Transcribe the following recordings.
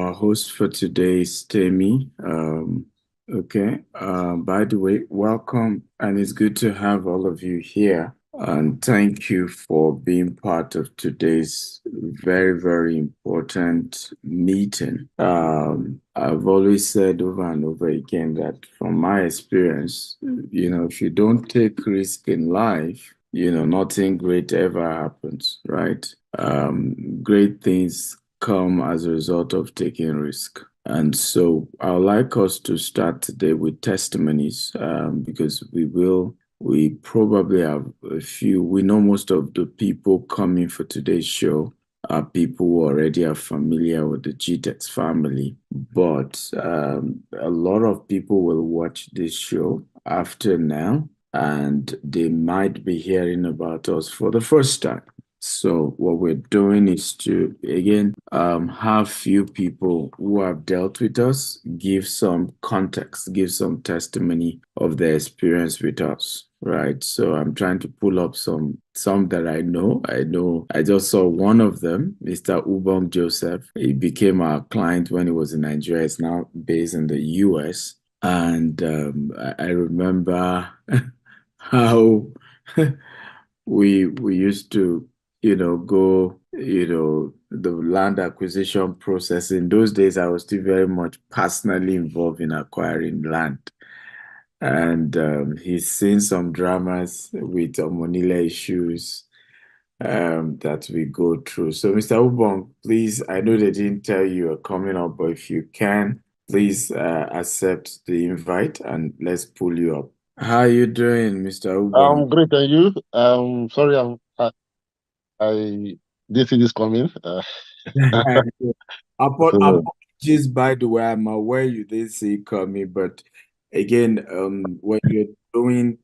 our host for today is Temi. Okay. By the way, welcome, and it's good to have all of you here. And thank you for being part of today's very, very important meeting. I've always said over and over again that from my experience, if you don't take risk in life, nothing great ever happens, right? Great things come as a result of taking risk. And so I'd like us to start today with testimonies because we probably have a few. We know most of the people coming for today's show are people who already are familiar with the GTEx family, but a lot of people will watch this show after now and they might be hearing about us for the first time. So what we're doing is to again have few people who have dealt with us give some context, give some testimony of their experience with us. Right. So I'm trying to pull up some that I know. I just saw one of them, Mr. Ubom Joseph. He became our client when he was in Nigeria. He's now based in the US. And I remember how we used to go, the land acquisition process. In those days, I was still very much personally involved in acquiring land. And he's seen some dramas with Monila issues that we go through. So, Mr. Ubong, please, I know they didn't tell you you're coming up, but if you can, please accept the invite and let's pull you up. How are you doing, Mr. Ubong? I'm great, and you? Sorry, I didn't see this coming. So, Apologies, by the way, I'm aware you did see it coming, but again, when you're doing,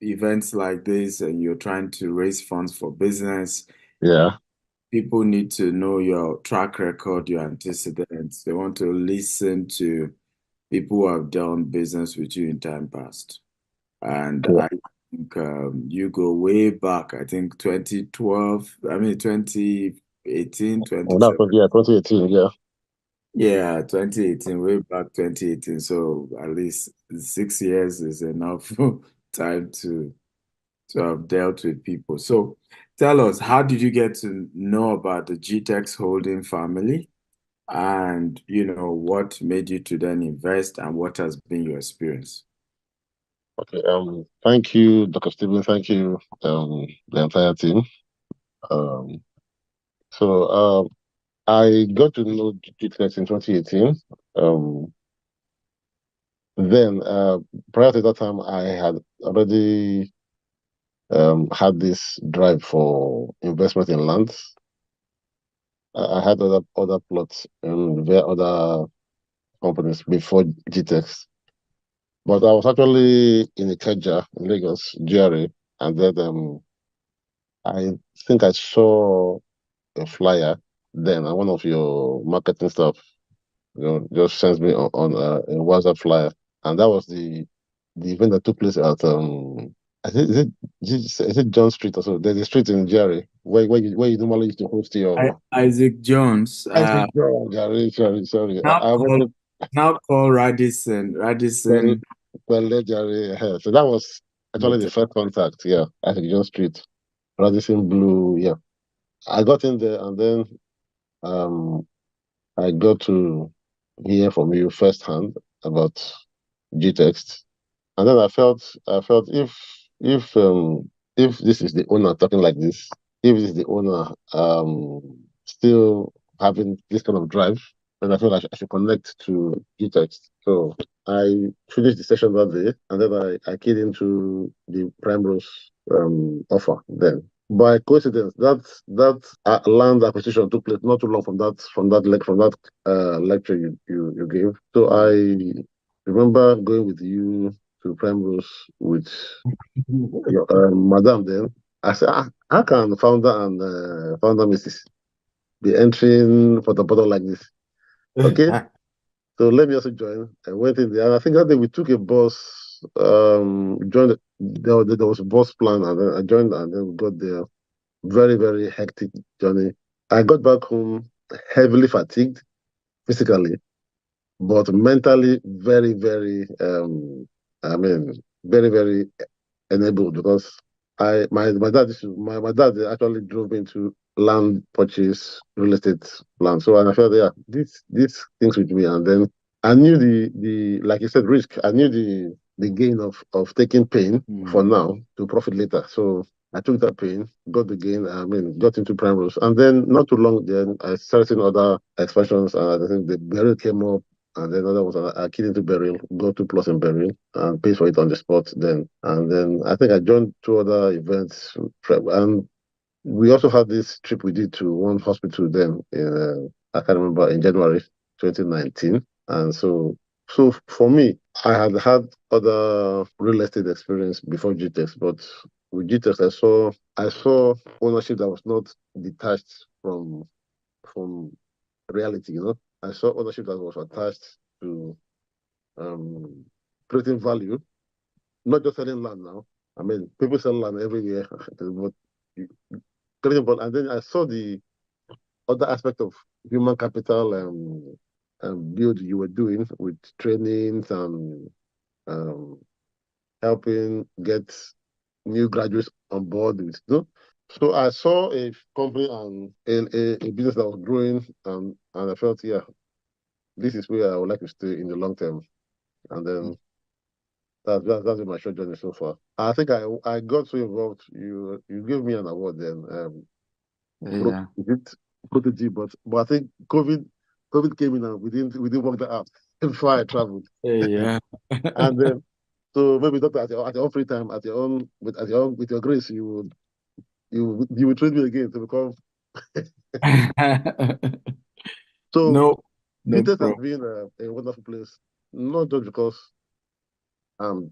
events like this and you're trying to raise funds for business, yeah, people need to know your track record, your antecedents. They want to listen to people who have done business with you in time past. And yeah. I think you go way back, I think 2012, I mean 2018, Well, that was 2018. Yeah, Yeah, 2018, way back 2018. So at least 6 years is enough time to have dealt with people. So tell us, how did you get to know about the GTEx holding family? And what made you to then invest and what has been your experience? okay. Thank you, Dr. Stephen. Thank you, the entire team. Um, so I got to know GTX in 2018. Um, then prior to that time, I had already had this drive for investment in land. I had other plots in via other companies before GTEx. But I was actually in Ikeja in Lagos, GRA, and then I think I saw a flyer then, and one of your marketing stuff, just sends me on a WhatsApp flyer, and that was the event that took place at I think is it John Street or so? There's a street in GRA where you normally used to host your Isaac Jones, I said John, sorry. now I went called to now called Radisson. Radisson. Well, so that was actually the first contact, yeah, at John Street. Radisson Blue, yeah. I got in there and then um I got to hear from you firsthand about GText. And then I felt if this is the owner talking like this, if this is the owner still having this kind of drive, then I feel I should connect to GText. So I finished the session that day and then I keyed into the Primrose offer then. By coincidence, that land acquisition took place not too long from that lecture you gave. So I remember going with you to Primrose with your madam then. I said, how can founder and founder Mrs. be entering for the bottle like this? Okay, so let me also join. I went in there, and I think that day we took a bus. Joined. There was a bus plan, and then I joined, and then we got there. Very, very hectic journey. I got back home heavily fatigued. physically, but mentally very, very, I mean, very, very enabled because my dad my dad actually drove me to land purchase real estate land. So and I felt yeah, these things with me. And then I knew the like you said, risk. I knew the gain of taking pain for Mm. now to profit later. So I took that pain, got the gain, I mean, got into prime rules. And then not too long then I started seeing other expansions and I think the barrel came up and then other ones are keyed into burial, go to plus in burial, and pays for it on the spot then. And then I think I joined two other events, and we also had this trip we did to one hospital then in I can't remember in January 2019. And so for me, I had had other real estate experience before GTEx, but with GTEx I saw ownership that was not detached from reality, you know. I saw ownership that was attached to um, creating value, not just selling land now. I mean, people sell land every year, but creating value. And then I saw the other aspect of human capital build you were doing with trainings and um, helping get new graduates on board with, you know? So I saw a company and a business that was growing, and I felt, yeah, this is where I would like to stay in the long term. And then that's been my short journey so far. I think I got so involved. You gave me an award then. Yeah. Is it protege? But I think COVID came in and we didn't work that out before I traveled. Yeah. And then so maybe not at your own free time, at your own with your grace, you would train me again to become. So No, no details has problem. been a wonderful place, not just because um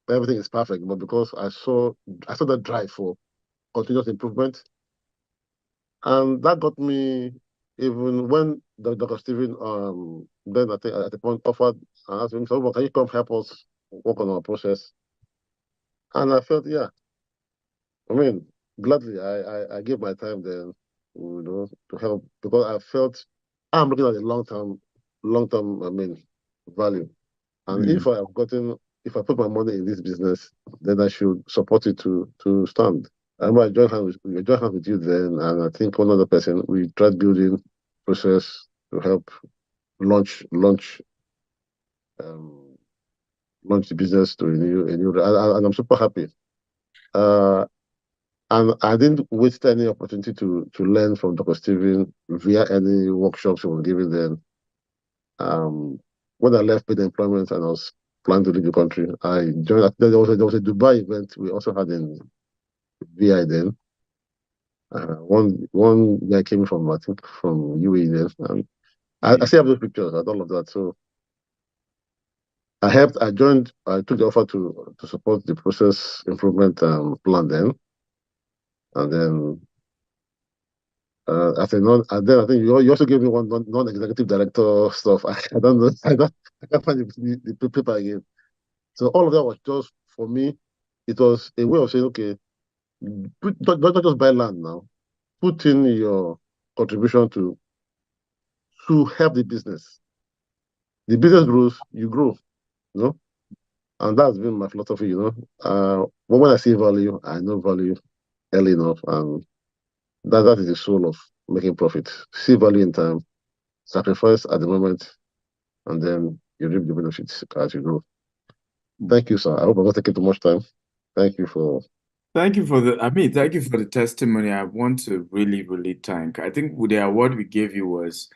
everything is perfect, but because I saw that drive for continuous improvement. And that got me even when Dr. Stephen then I think at the point offered and asked him, so well, can you come help us work on our process? And I felt, yeah, I mean, gladly I gave my time then, to help because I felt I'm looking at the long term, I mean, value. And Mm. if I put my money in this business, then I should support it to stand. I remember I joined hands with you then, and I think one other person, we tried building process to help launch um launch the business to a new and I'm super happy. Uh and I didn't waste any opportunity to learn from Dr. Steven via any workshops he was giving then. Um when I left paid employment and I was planning to leave the country, I joined there was a Dubai event we also had in VI then. One guy came from I think from UAE then, and I Yeah. still have those pictures and all of that. So I joined, I took the offer to support the process improvement plan then. And then, as a and then I think you also gave me one non-executive director stuff. I don't know, I can't find the paper again. So all of that was just, for me, it was a way of saying, okay, don't just buy land now, put in your contribution to help the business. The business grows, you grow, you know? And that's been my philosophy, you know. But when I see value, I know value early enough, and that is the soul of making profit. See value in time, sacrifice at the moment, and then you reap the benefits as you grow. Thank you, sir. I hope I'm not taking too much time. Thank you for. Thank you for the testimony. I want to really, really thank. I think the award we gave you was,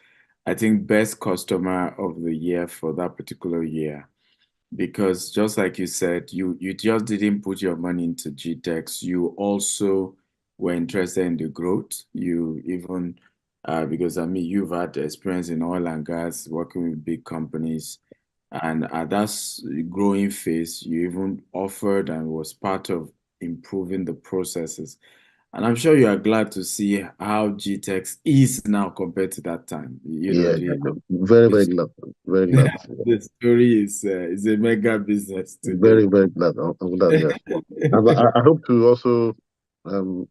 I think, best customer of the year for that particular year. Because just like you said, you just didn't put your money into GTEx. You also were interested in the growth. You even because I mean you've had experience in oil and gas, working with big companies, and at that growing phase, you even offered and was part of improving the processes. And I'm sure you are glad to see how GTEx is now compared to that time. You know, Yeah, yeah, yeah. Very, very glad. Very glad. the story is a mega business today. Very, very glad. I'm glad, yes. And I hope to also um,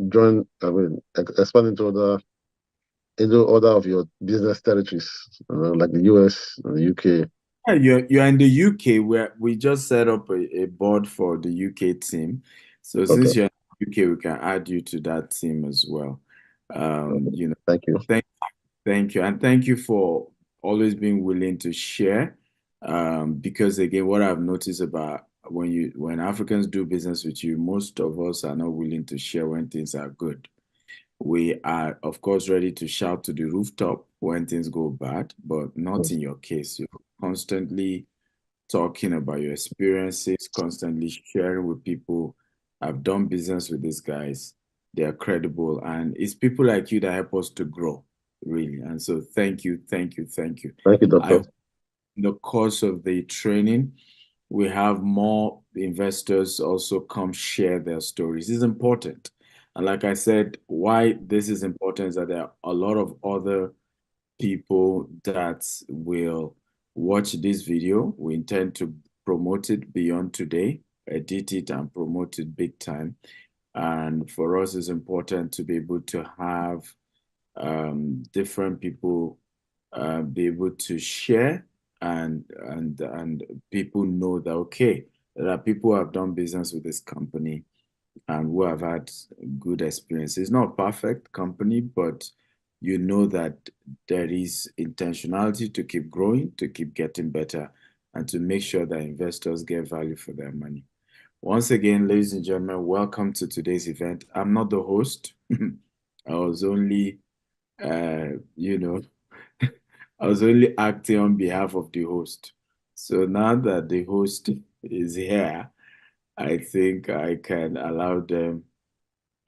join, I mean, expand into other into other of your business territories, like the US and the UK? Yeah, you're in the UK where we just set up a board for the UK team. So Okay. since you're in the UK, we can add you to that team as well. Okay. You know, Thank you. thank thank you. And thank you for always being willing to share. Because again, what I've noticed about when Africans do business with you, most of us are not willing to share when things are good. We are, of course, ready to shout to the rooftop when things go bad, but not Mm. in your case. You're constantly talking about your experiences, constantly sharing with people. I've done business with these guys. They are credible. And it's people like you that help us to grow, really. And so thank you, thank you, thank you. Thank you, I Doctor. In the course of the training, we have more investors also come share their stories. It's important. And like I said, why this is important is that there are a lot of other people that will watch this video. We intend to promote it beyond today, edit it and promote it big time. And for us, it's important to be able to have different people be able to share and people know that okay, there are people who have done business with this company and who have had good experience. It's not a perfect company, but you know that there is intentionality to keep growing, to keep getting better, and to make sure that investors get value for their money. Once again, ladies and gentlemen, welcome to today's event. I'm not the host. I was only, you know, I was only acting on behalf of the host. So now that the host is here, I think I can allow them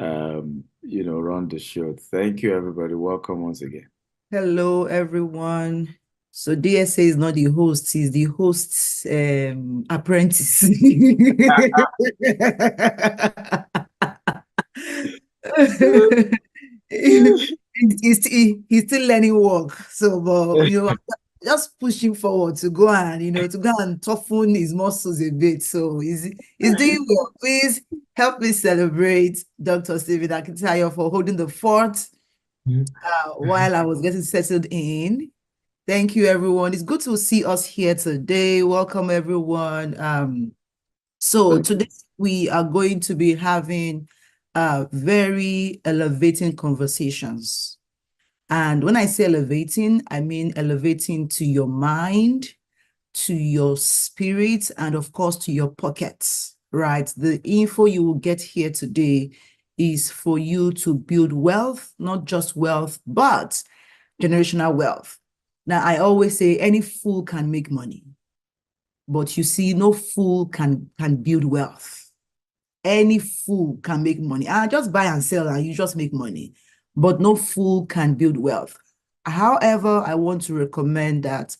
run the show. Thank you, everybody. Welcome once again. Hello, everyone. So DSA is not the host, he's the host's apprentice. He's still learning work. So, but, just pushing forward to go and, to go and toughen his muscles a bit. So he's doing well. Please help me celebrate Dr. Stephen Akintayo for holding the fort while I was getting settled in. Thank you, everyone. It's good to see us here today. Welcome, everyone. So Thank you. today we are going to be having very elevating conversations. And when I say elevating, I mean elevating to your mind, to your spirit, and of course to your pockets, right? The info you will get here today is for you to build wealth, not just wealth, but generational wealth. Now, I always say any fool can make money, but you see, no fool can build wealth. Any fool can make money. I just buy and sell and you just make money, but no fool can build wealth. However, I want to recommend that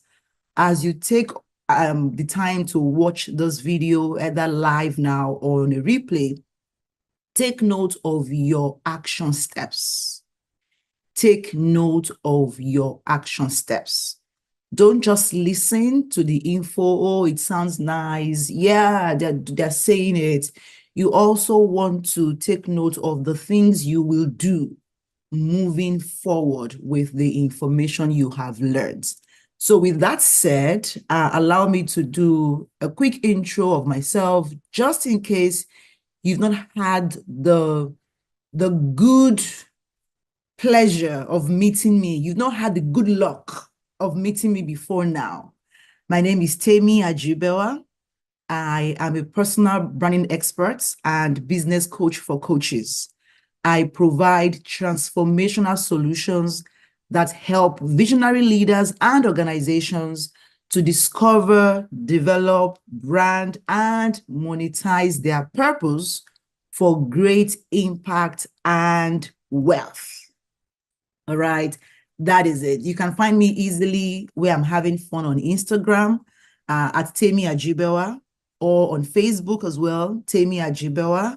as you take the time to watch this video, either live now or on a replay, take note of your action steps. Take note of your action steps. Don't just listen to the info. Oh, it sounds nice. Yeah, they're saying it. You also want to take note of the things you will do moving forward with the information you have learned. So with that said, allow me to do a quick intro of myself, just in case you've not had the good pleasure of meeting me. You've not had the good luck of meeting me before now. My name is Temi Ajibewa. I am a personal branding expert and business coach for coaches. I provide transformational solutions that help visionary leaders and organizations to discover, develop, brand, and monetize their purpose for great impact and wealth. All right. That is it. You can find me easily where I'm having fun on Instagram at Temi Ajibewa, or on Facebook as well, Temi Ajibewa,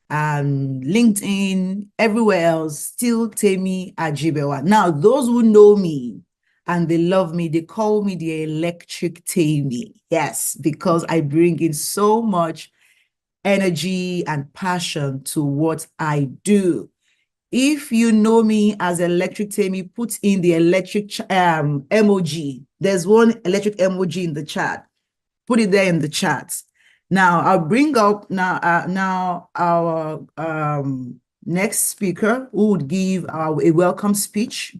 and LinkedIn, everywhere else, still Temi Ajibewa. Now, those who know me and they love me, they call me the electric Temi. Yes, because I bring in so much energy and passion to what I do. If you know me as Electric Tammy, put in the electric emoji. There's one electric emoji in the chat. Put it there in the chat. Now I'll bring up now our next speaker who would give a welcome speech.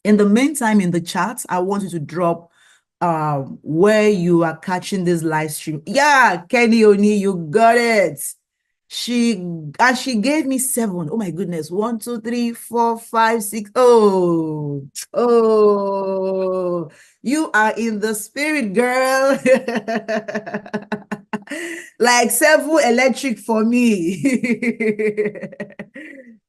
In the meantime, in the chat, I want you to drop where you are catching this live stream. Yeah, Kenny Oni, you got it. She gave me 7. Oh my goodness. 1, 2, 3, 4, 5, 6. Oh, you are in the spirit, girl. Like 7 electric for me.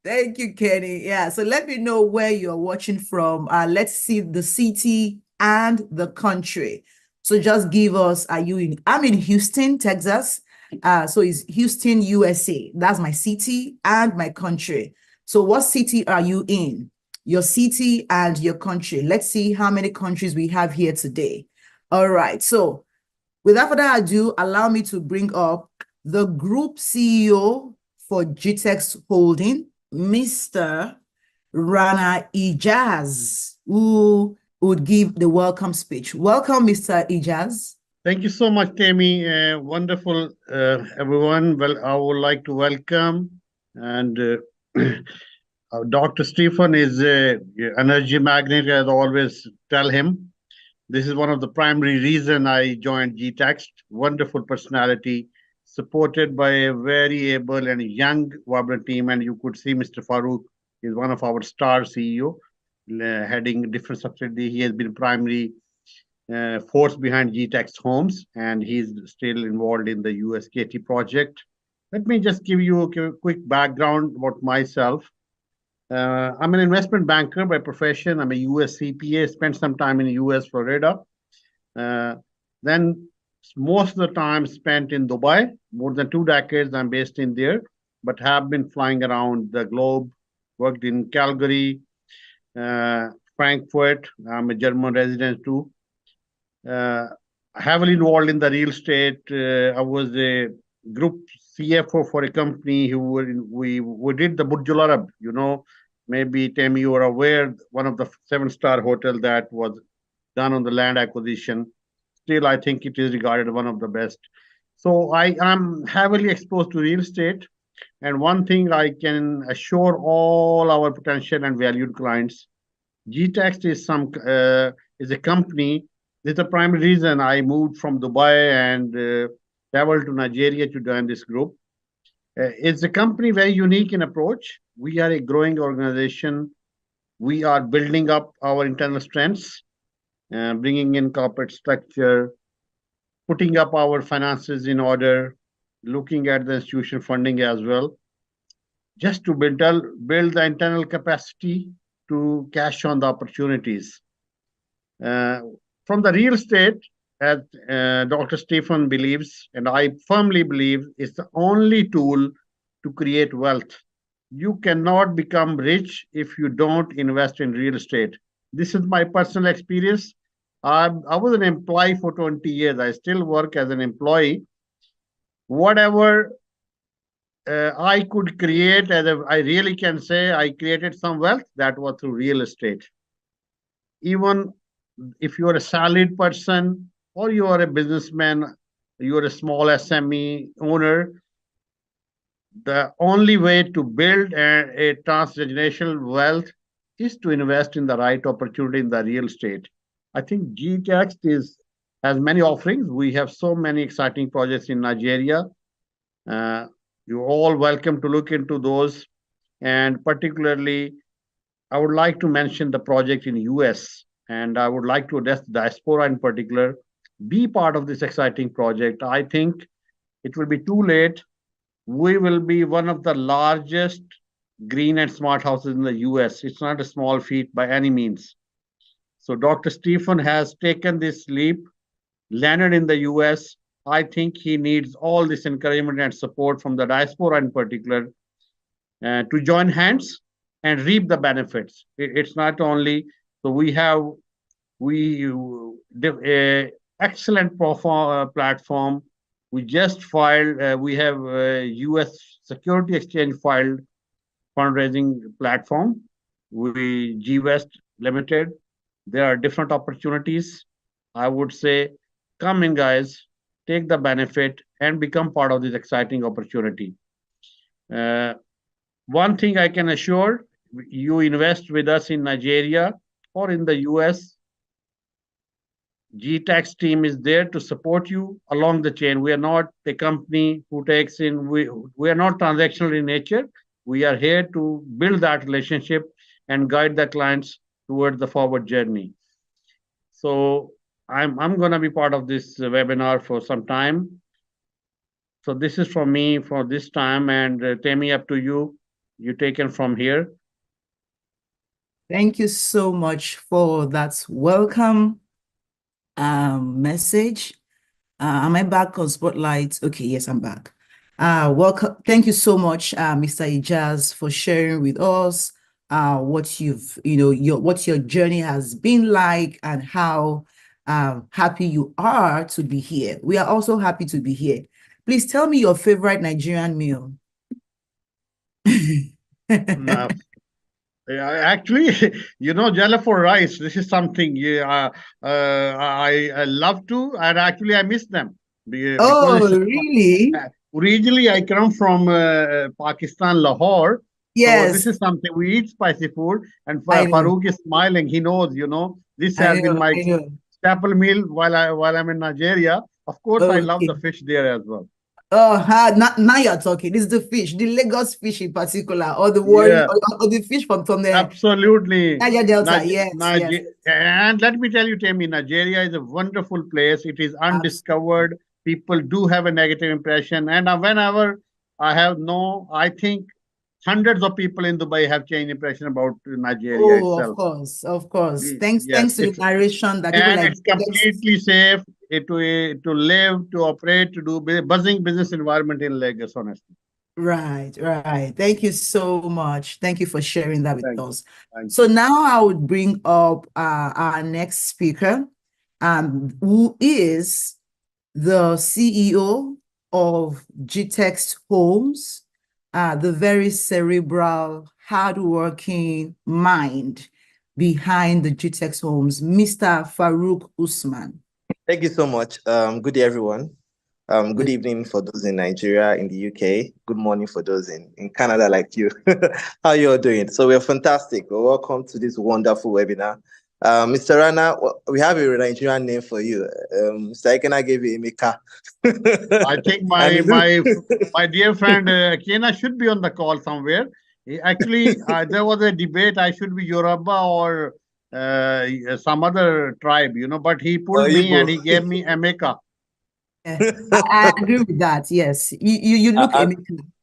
Thank you, Kenny. Yeah, so let me know where you're watching from. Let's see the city and the country. So just give us, I'm in Houston, Texas. So it's Houston, USA. That's my city and my country. So what city are you in? Your city and your country. Let's see how many countries we have here today. All right. So without further ado, allow me to bring up the group CEO for GTEX Holding, Mr. Rana Ijaz, who would give the welcome speech. Welcome, Mr. Ijaz. Thank you so much, Tammy. Wonderful, everyone. Well, I would like to welcome and Dr. Stephen is an energy magnet, as I always tell him. This is one of the primary reason I joined GTEX. Wonderful personality, supported by a very able and young, vibrant team. And you could see Mr. Farooq is one of our star CEO, heading different subsidiaries. He has been primary force behind GTEX Homes, and he's still involved in the USKT project. Let me just give you a quick background about myself. I'm an investment banker by profession. I'm a US CPA, spent some time in US, Florida. Then most of the time spent in Dubai. More than 2 decades I'm based in there, but have been flying around the globe, worked in Calgary, Frankfurt. I'm a German resident too. Heavily involved in the real estate. I was a group CFO for a company who we did the Burj Al Arab. You know, maybe Tammy, you are aware, one of the 7-star hotel that was done on the land acquisition. Still, I think it is regarded one of the best. So I am heavily exposed to real estate. And one thing I can assure all our potential and valued clients, GTEX is a company. This is the primary reason I moved from Dubai and traveled to Nigeria to join this group. It's a company very unique in approach. We are a growing organization. We are building up our internal strengths, bringing in corporate structure, putting up our finances in order, looking at the institution funding as well, just to build the internal capacity to cash on the opportunities. From the real estate, as Dr. Stephen believes, and I firmly believe, is the only tool to create wealth. You cannot become rich if you don't invest in real estate. This is my personal experience. I was an employee for 20 years. I still work as an employee. Whatever I could create, I really can say I created some wealth, that was through real estate. Even if you are a salaried person or you are a businessman, you are a small SME owner, the only way to build a transgenerational wealth is to invest in the right opportunity in the real estate. I think GTEX has many offerings. We have so many exciting projects in Nigeria. You're all welcome to look into those. And particularly, I would like to mention the project in US, and I would like to address the diaspora in particular. Be part of this exciting project. I think it will be too late. We will be one of the largest green and smart houses in the US. It's not a small feat by any means. So Dr. Stephen has taken this leap, landed in the US. I think he needs all this encouragement and support from the diaspora in particular to join hands and reap the benefits. It's not only, so we have excellent platform. We just filed, we have US Security Exchange filed fundraising platform. We G West Limited. There are different opportunities. I would say, come in, guys, take the benefit and become part of this exciting opportunity. Uh, One thing I can assure, you invest with us in Nigeria or in the US, GTAX team is there to support you along the chain. We are not the company who takes in, we are not transactional in nature. We are here to build that relationship and guide the clients towards the forward journey. So I'm going to be part of this webinar for some time. So this is from me for this time, and Tammy, up to you. You take it from here. Thank you so much for that welcome message. Am I back on Spotlight? Okay, yes, I'm back. Welcome. Thank you so much, Mr. Ijaz, for sharing with us what what your journey has been like and how happy you are to be here. We are also happy to be here. Please tell me your favorite Nigerian meal. No, actually, jollof for rice. This is something I love to, and actually I miss them because Oh, really? originally I come from Pakistan, Lahore. So this Yes, is something we eat spicy food, and I know. Farouk is smiling. He knows, this I has been know. my I know. staple meal while I'm in Nigeria. Of course, I love Okay. the fish there as well. Oh, now you're talking. This is the fish, the Lagos fish in particular, or the worry, Yeah. or the fish from the Absolutely. Niger Delta. Yes, yes, And let me tell you, Tammy, Nigeria is a wonderful place. It is absolutely. undiscovered. People do have a negative impression. And whenever I think hundreds of people in Dubai have changed impression about Nigeria Oh, of itself. course, of course. Thanks, Yes, thanks to the narration that people and like it's completely safe to live, to operate, to do buzzing business environment in Lagos, honestly. Right, right. Thank you so much. Thank you for sharing that with Thank you. us. Thank So you. now I would bring up our next speaker, who is the CEO of GTEX Homes, the very cerebral, hardworking mind behind the GTEX Homes, Mr. Farouk Usman. Thank you so much. Good day, everyone. Good evening for those in Nigeria, in the UK. Good morning for those in Canada like you. How you all doing? So we're fantastic. Welcome to this wonderful webinar. Mr. Rana, we have a Nigerian name for you. Mr. Ikena gave you Emeka. I think And my dear friend Kena should be on the call somewhere. Actually, there was a debate. I should be Yoruba or some other tribe, but he or pulled me and Igbo. he gave me Emeka. I agree with that. Yes, you look I,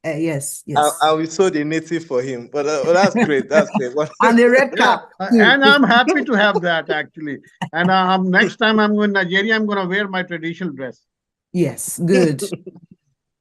yes, I, yes, I will sold a native for him, but that's great. That's great. and a red Yeah, cap too. and I'm happy to have that actually. And next time I'm going to Nigeria, I'm going to wear my traditional dress. Yes, good.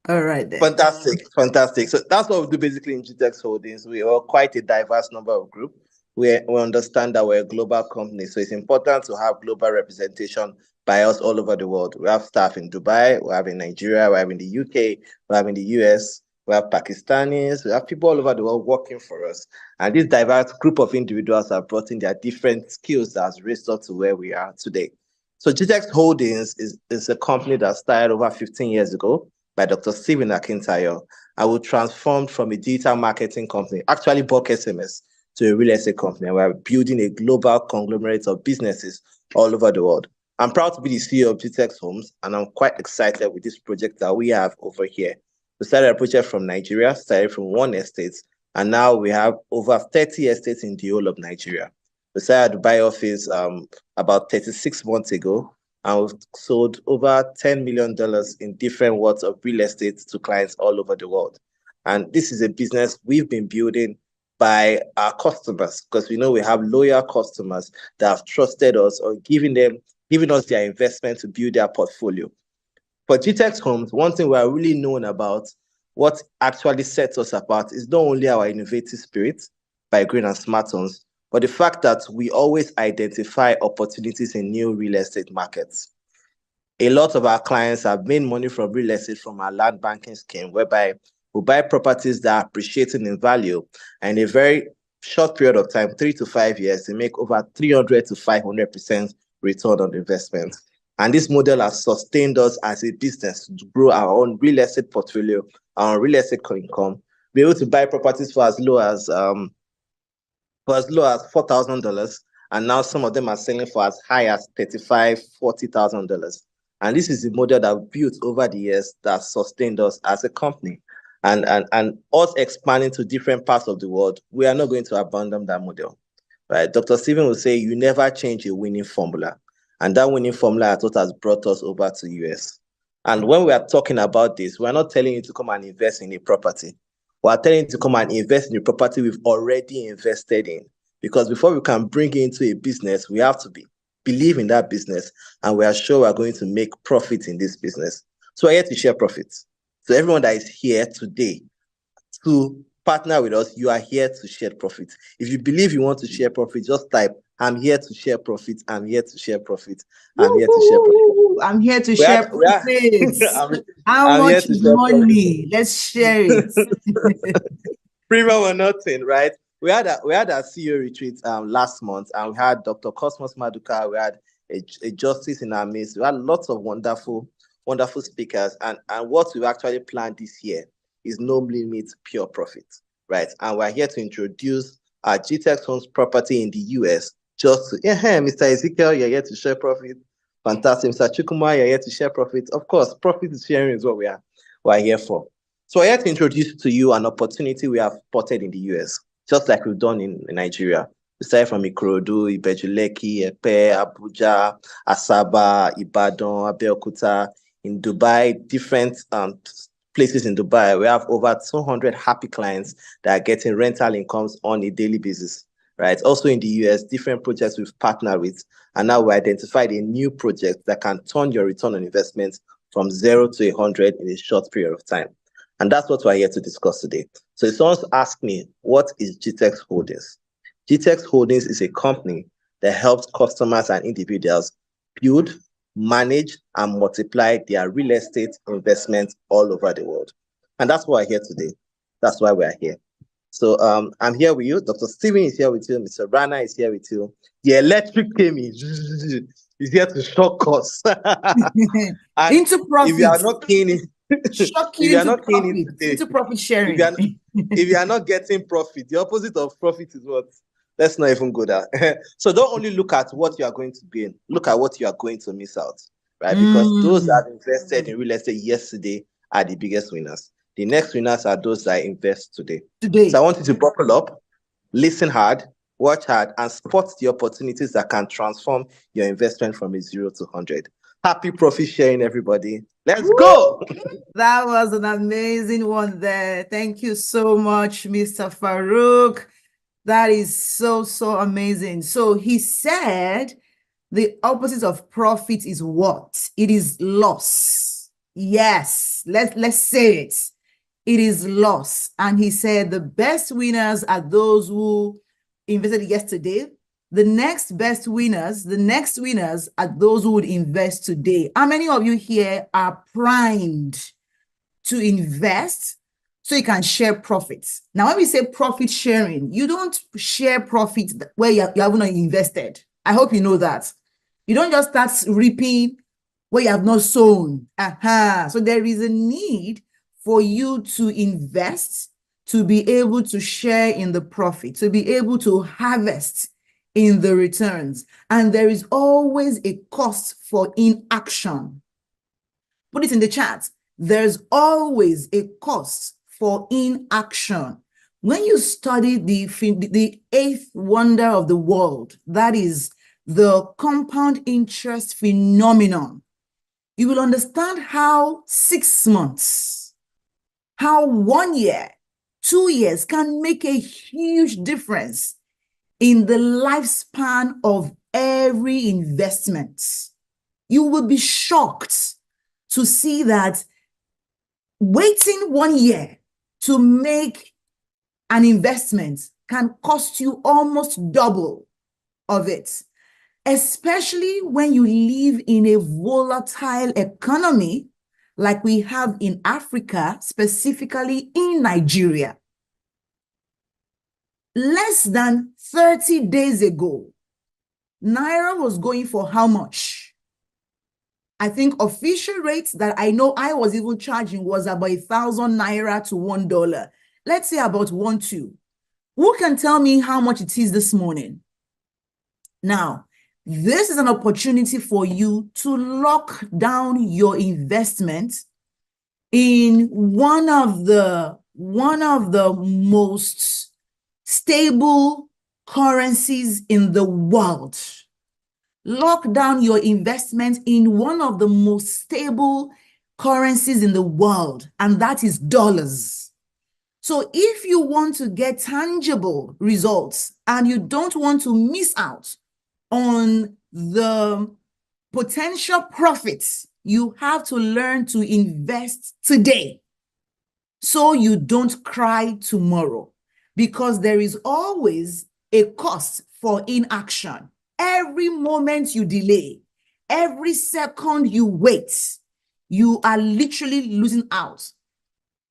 All right then. Fantastic, fantastic. So that's what we do basically in GTEX Holdings. We are quite a diverse number of group. We understand that we're a global company, so it's important to have global representation by us all over the world. We have staff in Dubai, we have in Nigeria, we have in the UK, we have in the US, we have Pakistanis, we have people all over the world working for us. And this diverse group of individuals have brought in their different skills that has raised us to where we are today. So GTEX Holdings is a company that started over 15 years ago by Dr. Stephen Akintayo. I will transform from a digital marketing company, actually Bulk SMS, to a real estate company. We're building a global conglomerate of businesses all over the world. I'm proud to be the CEO of GTEX Homes, and I'm quite excited with this project that we have over here. We started a project from Nigeria, started from one estate, and now we have over 30 estates in the whole of Nigeria. We started a Dubai office about 36 months ago, and we've sold over $10 million in different words of real estate to clients all over the world. And this is a business we've been building by our customers, because we know we have loyal customers that have trusted us or giving us their investment to build their portfolio. For GTEX Homes, one thing we are really known about, what actually sets us apart, is not only our innovative spirit by Green and Smartons, but the fact that we always identify opportunities in new real estate markets. A lot of our clients have made money from real estate from our land banking scheme, whereby We buy properties that are appreciating in value, and in a very short period of time, 3 to 5 years, they make over 300 to 500% return on investment. And this model has sustained us as a business to grow our own real estate portfolio, our real estate income, be able to buy properties for as low as $4,000, and now some of them are selling for as high as $35,000-$40,000. And this is the model that we built over the years that sustained us as a company. And us expanding to different parts of the world, we are not going to abandon that model, right? Dr. Stephen will say, you never change a winning formula. And that winning formula is what has brought us over to US. And when we are talking about this, we're not telling you to come and invest in a property. We're telling you to come and invest in a property we've already invested in. Because before we can bring it into a business, we have to believe in that business, and we are sure we're going to make profit in this business. So we're here to share profits. So everyone that is here today to partner with us, you are here to share profits. If you believe you want to share profit, just type, I'm here to share profit. I'm here to share profit. I'm here to share profit. I'm here to share profits. How I'm much is money? Let's share it. Premium or nothing, right? We had a CEO retreat last month, and we had Dr. Cosmos Maduka. We had a justice in our midst. We had lots of wonderful speakers, and what we've actually planned this year is no limit pure profit, right? And we're here to introduce our GTEX Homes property in the US. Just to, Mr. Ezekiel, you're here to share profit. Fantastic. Mr. Chukwuma, you're here to share profit. Of course, profit sharing is what we're here for. So I have to introduce to you an opportunity we have spotted in the US, just like we've done in Nigeria. We started from Ikorodu, Ibejuleki, Epe, Abuja, Asaba, Ibadan, Abeokuta, in Dubai, different places in Dubai. We have over 200 happy clients that are getting rental incomes on a daily basis, right? Also in the US, different projects we've partnered with, and now we identified a new project that can turn your return on investment from 0 to 100 in a short period of time. And that's what we're here to discuss today. So if someone's asked me, what is GTEX Holdings? GTEX Holdings is a company that helps customers and individuals build, manage, and multiply their real estate investments all over the world. And that's why we're here today. That's why we're here. So I'm here with you. Dr. Stephen is here with you. Mr. Rana is here with you. The electric came in. Is here to shock us. Into profit. If you are not keen in, shock you into profit sharing. If you are not getting profit, the opposite of profit is what? Let's not even go there. So don't only look at what you are going to gain, look at what you are going to miss out, right? Because those that invested in real estate yesterday are the biggest winners. The next winners are those that invest today. So I want you to buckle up, listen hard, watch hard, and spot the opportunities that can transform your investment from a 0 to 100. Happy profit sharing, everybody. Let's go. That was an amazing one there. Thank you so much, Mr. Farouk. That is so amazing. So he said the opposite of profit is what? It is loss. Yes, let's say it. It is loss. And he said the best winners are those who invested yesterday. The next winners are those who would invest today. How many of you here are primed to invest so you can share profits? Now, when we say profit sharing, you don't share profits where you haven't invested. I hope you know that. You don't just start reaping where you have not sown. So there is a need for you to invest, to be able to share in the profit, to be able to harvest in the returns. And there is always a cost for inaction. Put it in the chat. There's always a cost for inaction. When you study the eighth wonder of the world, that is the compound interest phenomenon, you will understand how 6 months, how 1 year, 2 years can make a huge difference in the lifespan of every investment. You will be shocked to see that waiting 1 year to make an investment can cost you almost double of it, especially when you live in a volatile economy like we have in Africa, specifically in Nigeria. Less than 30 days ago, Naira was going for how much? I think official rates that I know I was even charging was about 1,000 Naira to $1. Let's say about 1.2. Who can tell me how much it is this morning? Now, this is an opportunity for you to lock down your investment in one of the most stable currencies in the world. Lock down your investment in one of the most stable currencies in the world, and that is dollars. So if you want to get tangible results and you don't want to miss out on the potential profits, you have to learn to invest today so you don't cry tomorrow, because there is always a cost for inaction. Every moment you delay, every second you wait, you are literally losing out.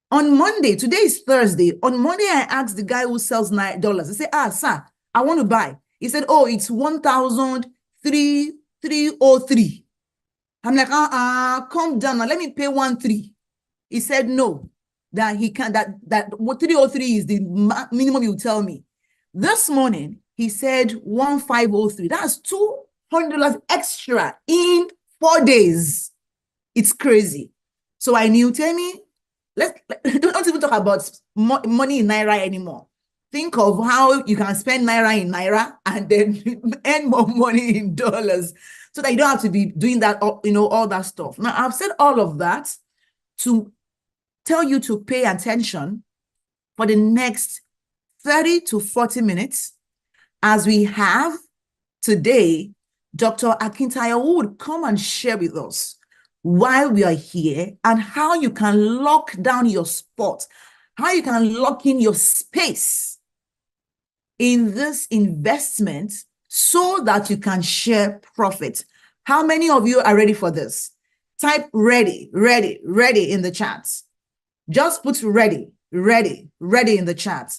On Monday, today is Thursday. On Monday, I asked the guy who sells $9. I said, sir, I want to buy. He said, oh, it's 1,303. I'm like, calm down. Now, let me pay 1,300. He said, no, that he can't, that what 303 is the minimum you tell me. This morning, he said 1,503. That's $200 extra in 4 days. It's crazy. So I knew, tell me, don't even talk about money in Naira anymore. Think of how you can spend Naira in Naira and then earn more money in dollars, so that you don't have to be doing that, all that stuff. Now, I've said all of that to tell you to pay attention for the next 30 to 40 minutes, as we have today Dr. Akintayo, who would come and share with us while we are here and how you can lock down your spot, how you can lock in your space in this investment so that you can share profit. How many of you are ready for this? Type ready, ready, ready in the chat. Just put ready, ready, ready in the chat,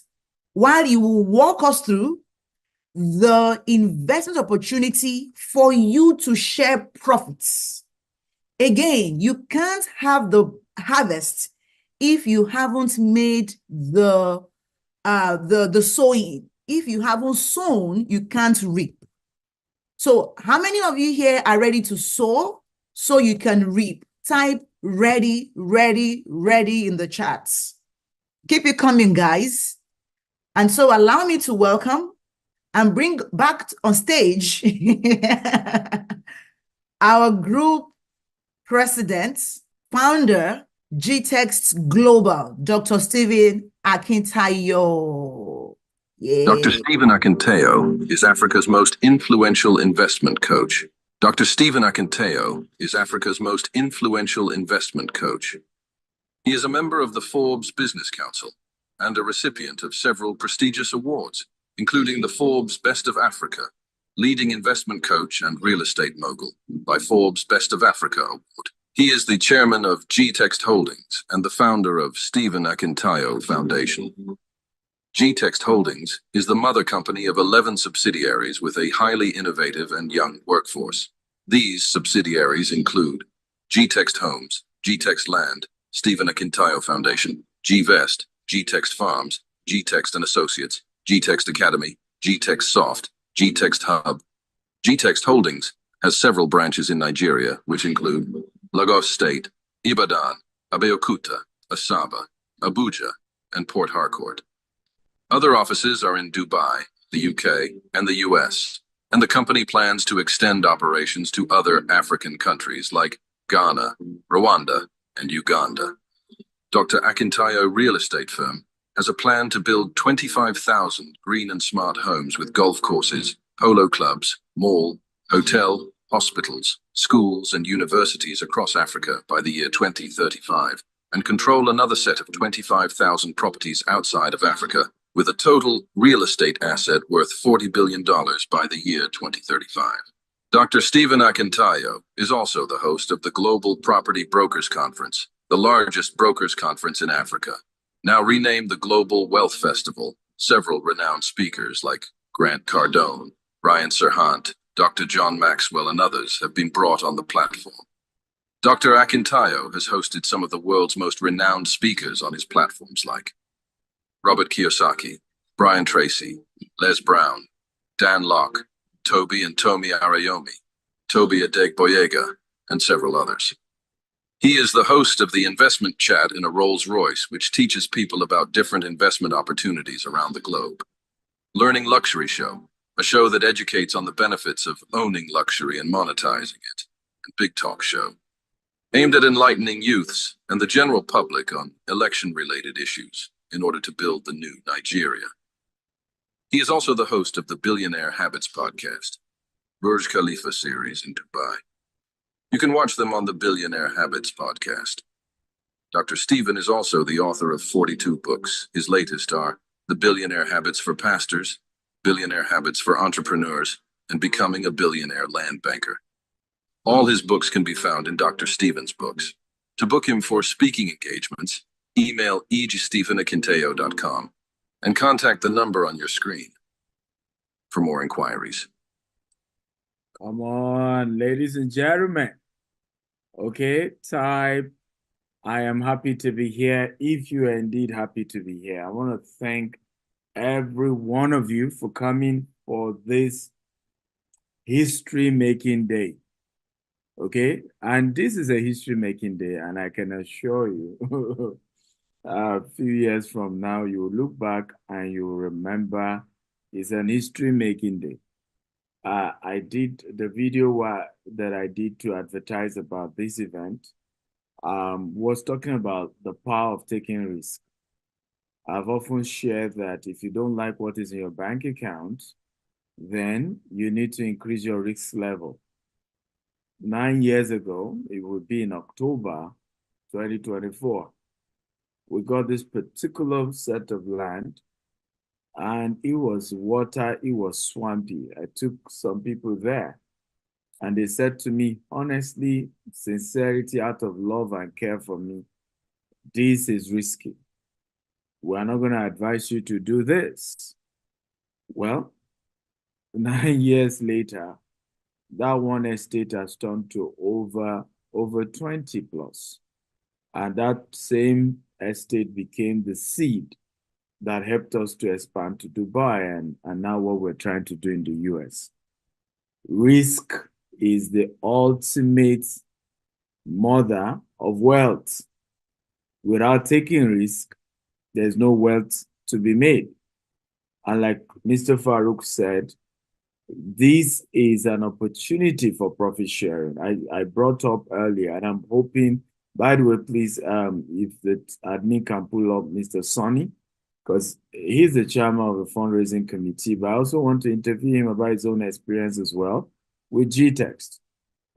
while you will walk us through the investment opportunity for you to share profits. Again, you can't have the harvest if you haven't made the sowing. If you haven't sown, you can't reap. So how many of you here are ready to sow so you can reap? Type ready, ready, ready in the chats. Keep it coming, guys. And so allow me to welcome and bring back on stage our group president, founder, GText Global, Dr. Stephen Akintayo. Yeah. Dr. Stephen Akintayo is Africa's most influential investment coach. Dr. Stephen Akintayo is Africa's most influential investment coach. He is a member of the Forbes Business Council and a recipient of several prestigious awards, including the Forbes Best of Africa, Leading Investment Coach and Real Estate Mogul by Forbes Best of Africa Award. He is the chairman of GText Holdings and the founder of Stephen Akintayo Foundation. GText Holdings is the mother company of 11 subsidiaries with a highly innovative and young workforce. These subsidiaries include GText Homes, GText Land, Stephen Akintayo Foundation, GVest, GText Farms, GText and Associates, GText Academy, GText Soft, GText Hub. GText Holdings has several branches in Nigeria, which include Lagos State, Ibadan, Abeokuta, Asaba, Abuja, and Port Harcourt. Other offices are in Dubai, the UK, and the US, and the company plans to extend operations to other African countries like Ghana, Rwanda, and Uganda. Dr. Akintayo Real Estate Firm has a plan to build 25,000 green and smart homes with golf courses, polo clubs, mall, hotel, hospitals, schools, and universities across Africa by the year 2035, and control another set of 25,000 properties outside of Africa, with a total real estate asset worth $40 billion by the year 2035. Dr. Stephen Akintayo is also the host of the Global Property Brokers Conference, the largest brokers conference in Africa. Now renamed the Global Wealth Festival, several renowned speakers like Grant Cardone, Ryan Serhant, Dr. John Maxwell, and others have been brought on the platform. Dr. Akintayo has hosted some of the world's most renowned speakers on his platforms like Robert Kiyosaki, Brian Tracy, Les Brown, Dan Locke, Toby and Tomi Arayomi, Toby Adegboyega, and several others. He is the host of the Investment Chat in a Rolls-Royce, which teaches people about different investment opportunities around the globe. Learning Luxury Show, a show that educates on the benefits of owning luxury and monetizing it, and Big Talk Show, aimed at enlightening youths and the general public on election-related issues in order to build the new Nigeria. He is also the host of the Billionaire Habits podcast, Burj Khalifa series in Dubai. You can watch them on the Billionaire Habits podcast. Dr. Stephen is also the author of 42 books. His latest are The Billionaire Habits for Pastors, Billionaire Habits for Entrepreneurs, and Becoming a Billionaire Land Banker. All his books can be found in Dr. Stephen's books. To book him for speaking engagements, email egstephenaquinteo.com and contact the number on your screen for more inquiries. Come on, ladies and gentlemen. Okay, type, I am happy to be here. If you are indeed happy to be here, I want to thank every one of you for coming for this history-making day. Okay, and this is a history-making day, and I can assure you, a few years from now, you will look back and you will remember it's an history-making day. I did the video that I did to advertise about this event was talking about the power of taking risk. I've often shared that if you don't like what is in your bank account, then you need to increase your risk level. 9 years ago, it would be in October 2024, we got this particular set of land and it was water, it was swampy. I took some people there and they said to me, honestly, sincerity out of love and care for me, this is risky. We're not going to advise you to do this. Well, 9 years later, that one estate has turned to over 20 plus. And that same estate became the seed that helped us to expand to Dubai and now what we're trying to do in the US. Risk is the ultimate mother of wealth. Without taking risk, there's no wealth to be made. And like Mr. Farouk said, this is an opportunity for profit sharing. I brought up earlier, and I'm hoping, by the way, please, if the admin can pull up Mr. Sonny, because he's the chairman of the fundraising committee, but I also want to interview him about his own experience as well with GText,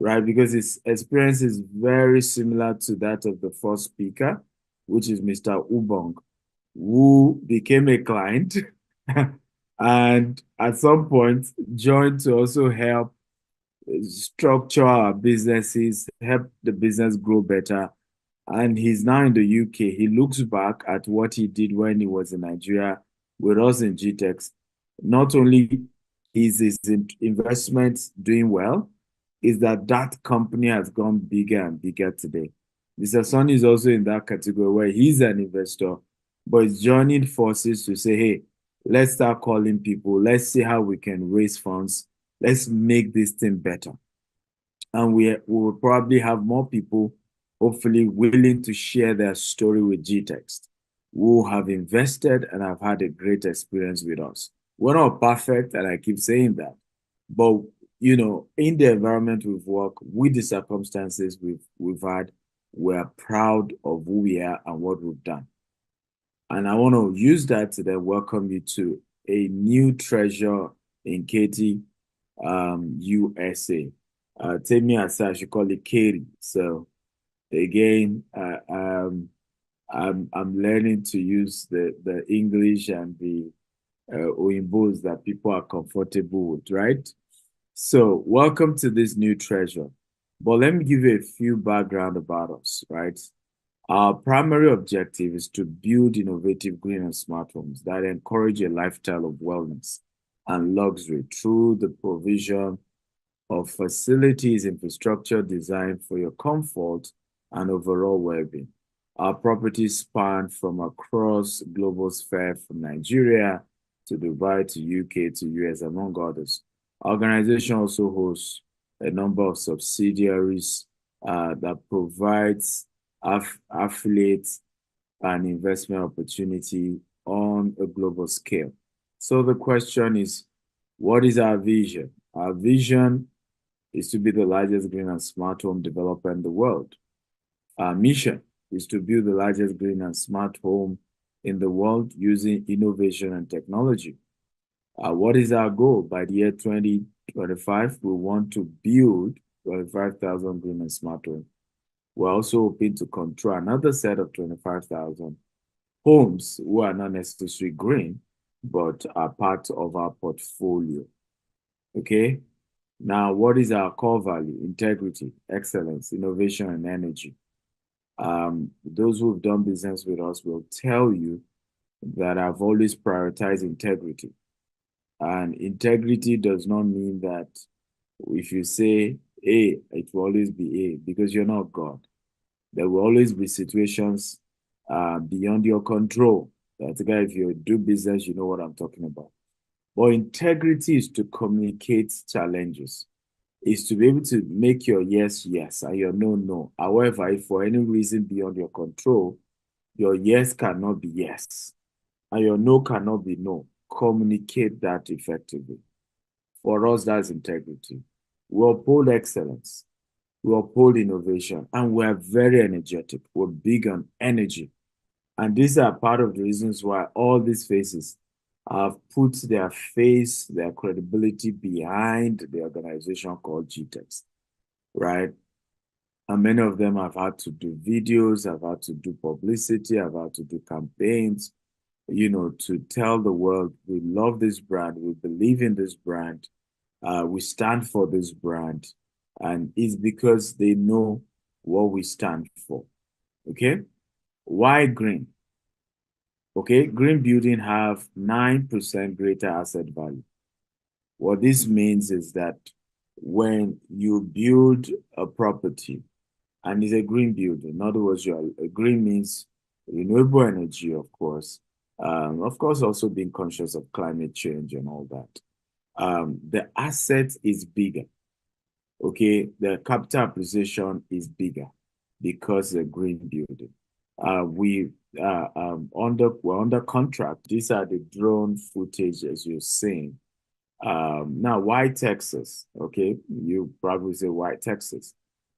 right? Because his experience is very similar to that of the first speaker, which is Mr. Ubong, who became a client and at some point joined to also help structure our businesses, help the business grow better. And he's now in the UK. He looks back at what he did when he was in Nigeria with us in GTEX. Not only is his investments doing well, is that company has gone bigger and bigger today. Mr. Sonny is also in that category where he's an investor, but he's joining forces to say, hey, let's start calling people. Let's see how we can raise funds. Let's make this thing better. And we will probably have more people hopefully willing to share their story with GText who have invested and have had a great experience with us. We're not perfect, and I keep saying that. But, you know, in the environment we've worked, with the circumstances we've had, we're proud of who we are and what we've done. And I want to use that to then welcome you to a new treasure in Katy, USA. Take me aside, I should call it Katy. So again, I'm learning to use the English and the Oyimbos that people are comfortable with, right? So, welcome to this new treasure. But let me give you a few background about us, right? Our primary objective is to build innovative green and smart homes that encourage a lifestyle of wellness and luxury through the provision of facilities infrastructure designed for your comfort and overall well-being. Our properties span from across global sphere, from Nigeria to Dubai to UK to US, among others. Our organization also hosts a number of subsidiaries that provides affiliates and investment opportunity on a global scale. So the question is, what is our vision? Our vision is to be the largest green and smart home developer in the world. Our mission is to build the largest green and smart home in the world using innovation and technology. What is our goal? By the year 2025, we want to build 25,000 green and smart homes. We're also hoping to control another set of 25,000 homes who are not necessarily green, but are part of our portfolio. Okay? Now, what is our core value? Integrity, excellence, innovation, and energy. Those who've done business with us will tell you that I've always prioritized integrity. And integrity does not mean that if you say A, it will always be A, because you're not God. There will always be situations beyond your control. That's guy, if you do business, you know what I'm talking about. But integrity is to communicate challenges, is to be able to make your yes, yes, and your no, no. However, if for any reason beyond your control, your yes cannot be yes, and your no cannot be no, communicate that effectively. For us, that's integrity. We uphold excellence, we uphold innovation, and we're very energetic. We're big on energy. And these are part of the reasons why all these faces have put their face, their credibility behind the organization called GTEX, right? And many of them have had to do videos, have had to do publicity, have had to do campaigns, to tell the world we love this brand, we believe in this brand, we stand for this brand. And it's because they know what we stand for. Okay? Why green? Okay, green building have 9% greater asset value. What this means is that when you build a property and it's a green building, in other words, green means renewable energy, of course. Of course, also being conscious of climate change and all that. The asset is bigger. Okay, the capital appreciation is bigger because it's a green building. We're under contract. These are the drone footage as you're seeing. Now, why Texas? Okay, you probably say why Texas?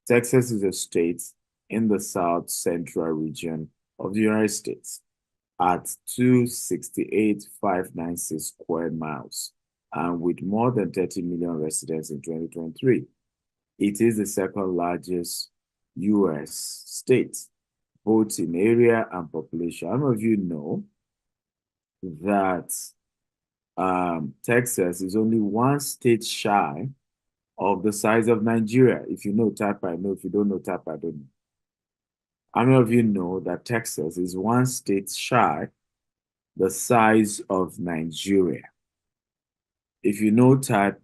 Texas is a state in the south central region of the United States at 268,596 square miles and with more than 30 million residents in 2023. It is the second largest U.S. state, both in area and population. How many of you know that Texas is only one state shy of the size of Nigeria? If you know, type I know. If you don't know, type I don't know. How many of you know that Texas is one state shy the size of Nigeria? If you know, type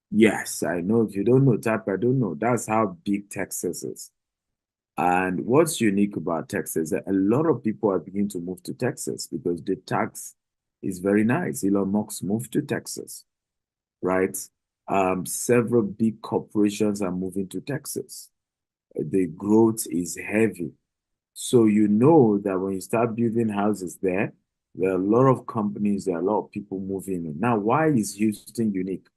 yes, I know. If you don't know, type I don't know. That's how big Texas is. And what's unique about Texas is that a lot of people are beginning to move to Texas because the tax is very nice. Elon Musk moved to Texas, right? Several big corporations are moving to Texas. The growth is heavy. So you know that when you start building houses there are a lot of companies, there are a lot of people moving in. Now, why is Houston unique?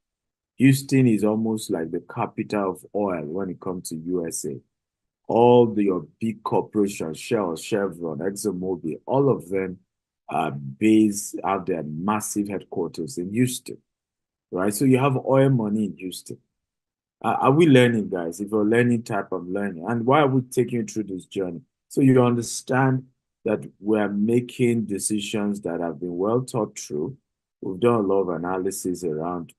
Houston is almost like the capital of oil when it comes to USA. All your big corporations, Shell, Chevron, ExxonMobil, all of them have their massive headquarters in Houston, right? So you have oil money in Houston. Are we learning, guys? If you're learning, type of learning. And why are we taking you through this journey? So you understand that we're making decisions that have been well thought through. We've done a lot of analysis around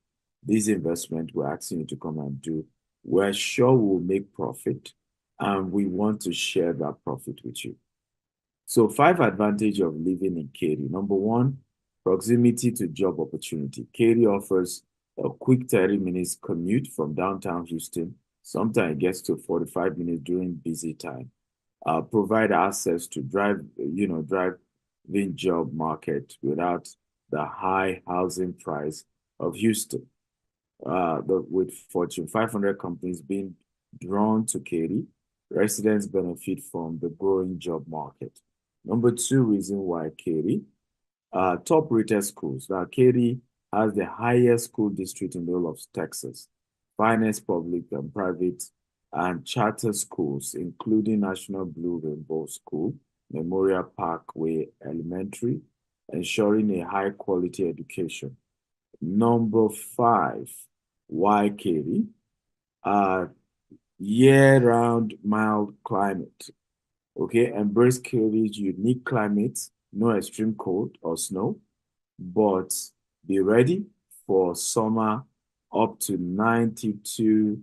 this investment we're asking you to come and do, we're sure we'll make profit, and we want to share that profit with you. So 5 advantages of living in Katy. Number 1, proximity to job opportunity. Katy offers a quick 30 minutes commute from downtown Houston. Sometimes it gets to 45 minutes during busy time. Provide access to driving job market without the high housing price of Houston. With Fortune 500 companies being drawn to Katy, residents benefit from the growing job market. Number 2 reason why Katy, top rated schools. Now, Katy has the highest school district in the whole of Texas, finest public and private and charter schools, including National Blue Rainbow School, Memorial Parkway Elementary, ensuring a high quality education. Number 5, why Katy? Year-round mild climate. Okay, embrace Katy's unique climate, no extreme cold or snow, but be ready for summer up to 92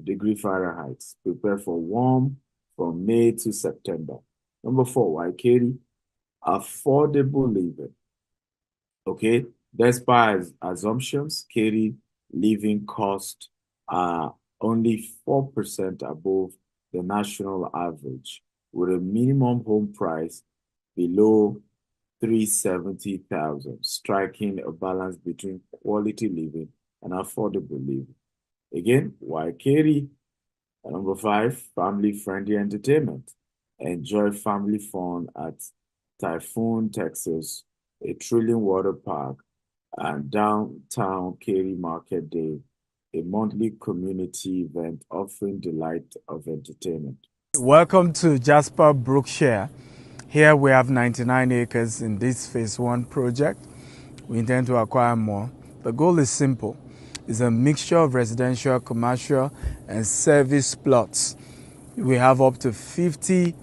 degree Fahrenheit. Prepare for warm from May to September. Number 4, why Katy? Affordable living. Okay, despite assumptions, Katy living costs are only 4% above the national average, with a minimum home price below 370,000, striking a balance between quality living and affordable living. Again, why Katy? Number 5, family-friendly entertainment. Enjoy family fun at Typhoon, Texas, a thrilling water park, and downtown Katy Market Day, a monthly community event offering delight of entertainment. Welcome to Jasper Brookshire. Here we have 99 acres in this phase 1 project. We intend to acquire more. The goal is simple. It's a mixture of residential, commercial, and service plots. We have up to 50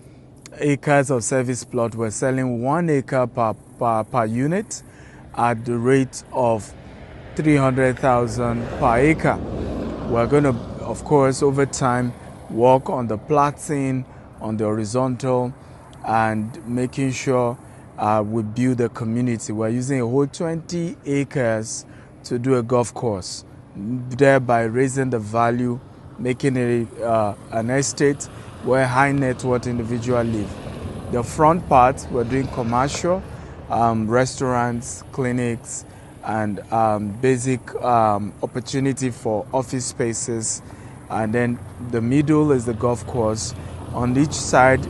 acres of service plot. We're selling 1 acre per unit at the rate of 300,000 per acre. We're going to, of course, over time, work on the platting, on the horizontal, and making sure we build a community. We're using a whole 20 acres to do a golf course, thereby raising the value, making it an estate where high net worth individuals live. The front part, we're doing commercial, restaurants, clinics, and basic opportunity for office spaces. And then the middle is the golf course. On each side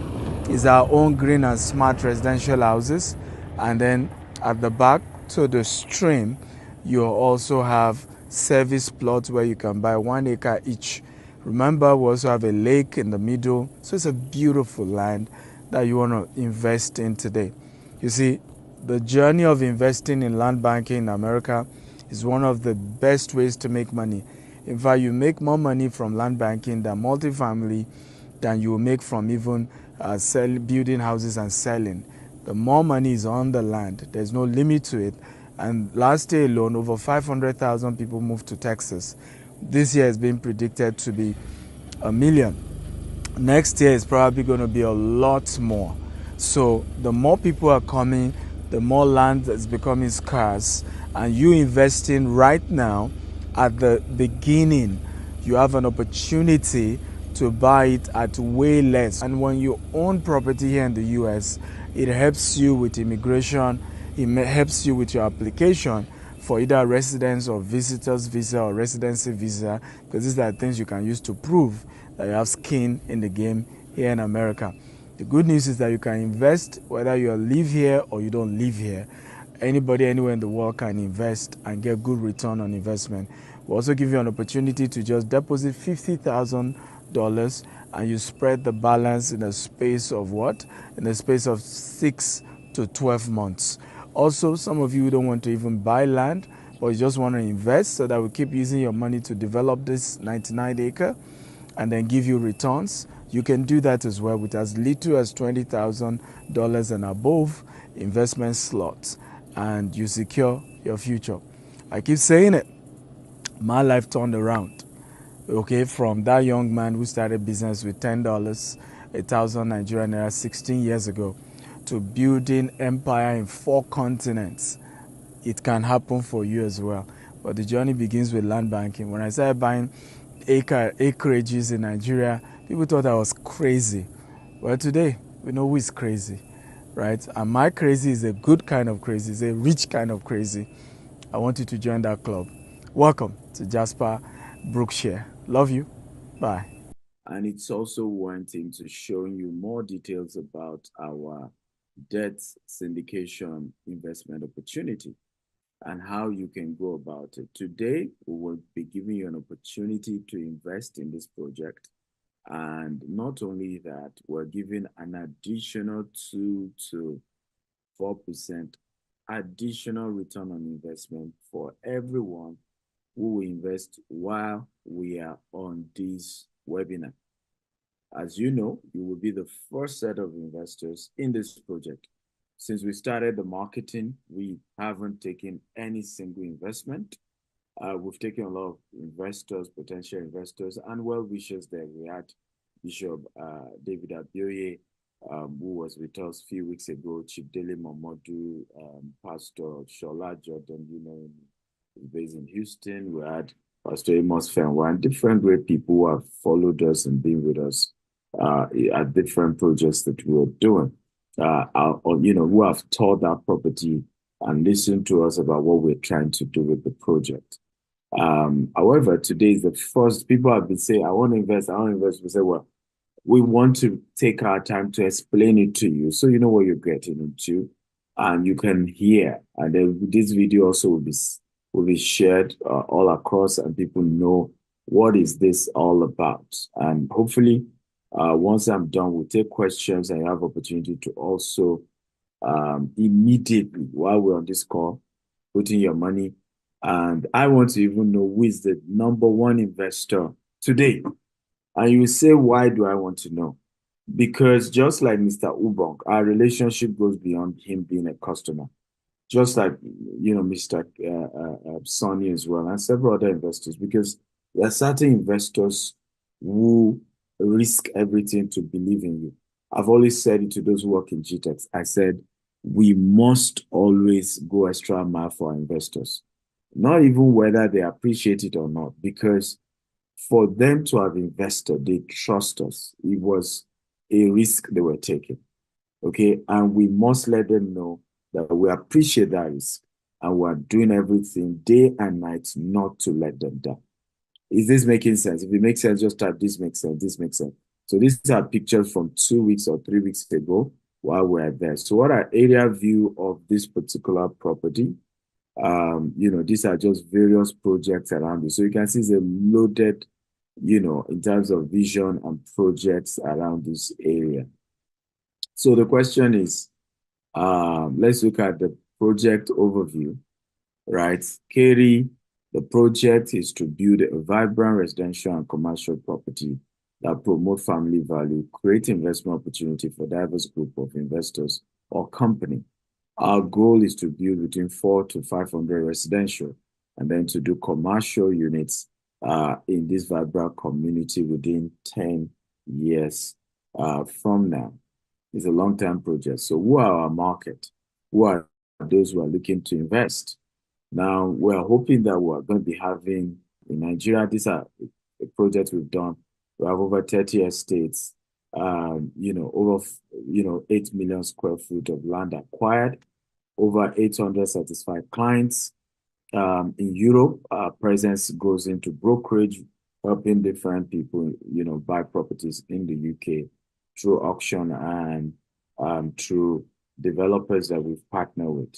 is our own green and smart residential houses. And then at the back to the stream, you also have service plots where you can buy 1 acre each. Remember, we also have a lake in the middle. So it's a beautiful land that you want to invest in today. You see, the journey of investing in land banking in America is one of the best ways to make money. In fact, you make more money from land banking than multifamily than you will make from even building houses and selling. The more money is on the land, there's no limit to it. And last year alone, over 500,000 people moved to Texas. This year has been predicted to be 1 million. Next year is probably going to be a lot more. So the more people are coming, the more land is becoming scarce, and you investing right now at the beginning, you have an opportunity to buy it at way less. And when you own property here in the US, it helps you with immigration, it helps you with your application for either residence or visitors visa or residency visa, because these are things you can use to prove that you have skin in the game here in America. The good news is that you can invest whether you live here or you don't live here. Anybody anywhere in the world can invest and get good return on investment. We'll also give you an opportunity to just deposit $50,000 and you spread the balance in a space of what? In a space of 6 to 12 months. Also, some of you don't want to even buy land, but you just want to invest so that we keep using your money to develop this 99 acre and then give you returns. You can do that as well with as little as $20,000 and above investment slots, and you secure your future. I keep saying it. my life turned around. Okay, from that young man who started business with $10, 1,000 Nigerian naira 16 years ago, to building empire in 4 continents. It can happen for you as well. But the journey begins with land banking. When I started buying acreages in Nigeria, people thought I was crazy. Well, today, we know who is crazy, right? And my crazy is a good kind of crazy, it's a rich kind of crazy. I want you to join that club. Welcome to Jasper Brookshire. Love you. Bye. And it's also went into showing you more details about our debt syndication investment opportunity and how you can go about it. Today, we will be giving you an opportunity to invest in this project. And not only that, we're giving an additional 2 to 4% additional return on investment for everyone who will invest while we are on this webinar. As you know, you will be the first set of investors in this project. Since we started the marketing, we haven't taken any single investment. We've taken a lot of investors, potential investors, and well-wishers there. We had Bishop David Abioye, who was with us a few weeks ago, Chief Dele Momodu, Pastor Shola Jordan, based in Houston. We had Pastor Amos Fenwa, and different great people who have followed us and been with us at different projects that we are doing. Who have toured our property and listened to us about what we're trying to do with the project. However, today is the first. People have been saying, I want to invest. We say, well, we want to take our time to explain it to you so you know what you're getting into and you can hear. And then this video also will be shared all across and people know what is this all about. And hopefully, once I'm done, we'll take questions and you have opportunity to also immediately, while we're on this call, put in your money. And I want to even know who is the number one investor today. And you say, why do I want to know? Because just like Mr. Ubong, our relationship goes beyond him being a customer. Just like, Mr. Sonny as well, and several other investors, because there are certain investors who risk everything to believe in you. I've always said it to those who work in GTEx. I said, we must always go extra mile for our investors, not even whether they appreciate it or not, because for them to have invested, they trust us. It was a risk they were taking, okay? And we must let them know that we appreciate that risk and we're doing everything day and night not to let them down. Is this making sense? If it makes sense, just type this makes sense, this makes sense. So these are pictures from 2 weeks or 3 weeks ago while we're there. So what are area view of this particular property? These are just various projects around it. So you can see it's a loaded, in terms of vision and projects around this area. So the question is, let's look at the project overview, right? Katie, the project is to build a vibrant residential and commercial property that promote family value, create investment opportunity for diverse group of investors or company. Our goal is to build between 400 to 500 residential and then to do commercial units in this vibrant community within 10 years from now. It's a long-term project. So who are our market? Who are those who are looking to invest? Now, we're hoping that we're going to be having in Nigeria, these are the projects we've done. We have over 30 estates, over 8 million square feet of land acquired, over 800 satisfied clients. In Europe, our presence goes into brokerage, helping different people, buy properties in the UK through auction and through developers that we've partnered with.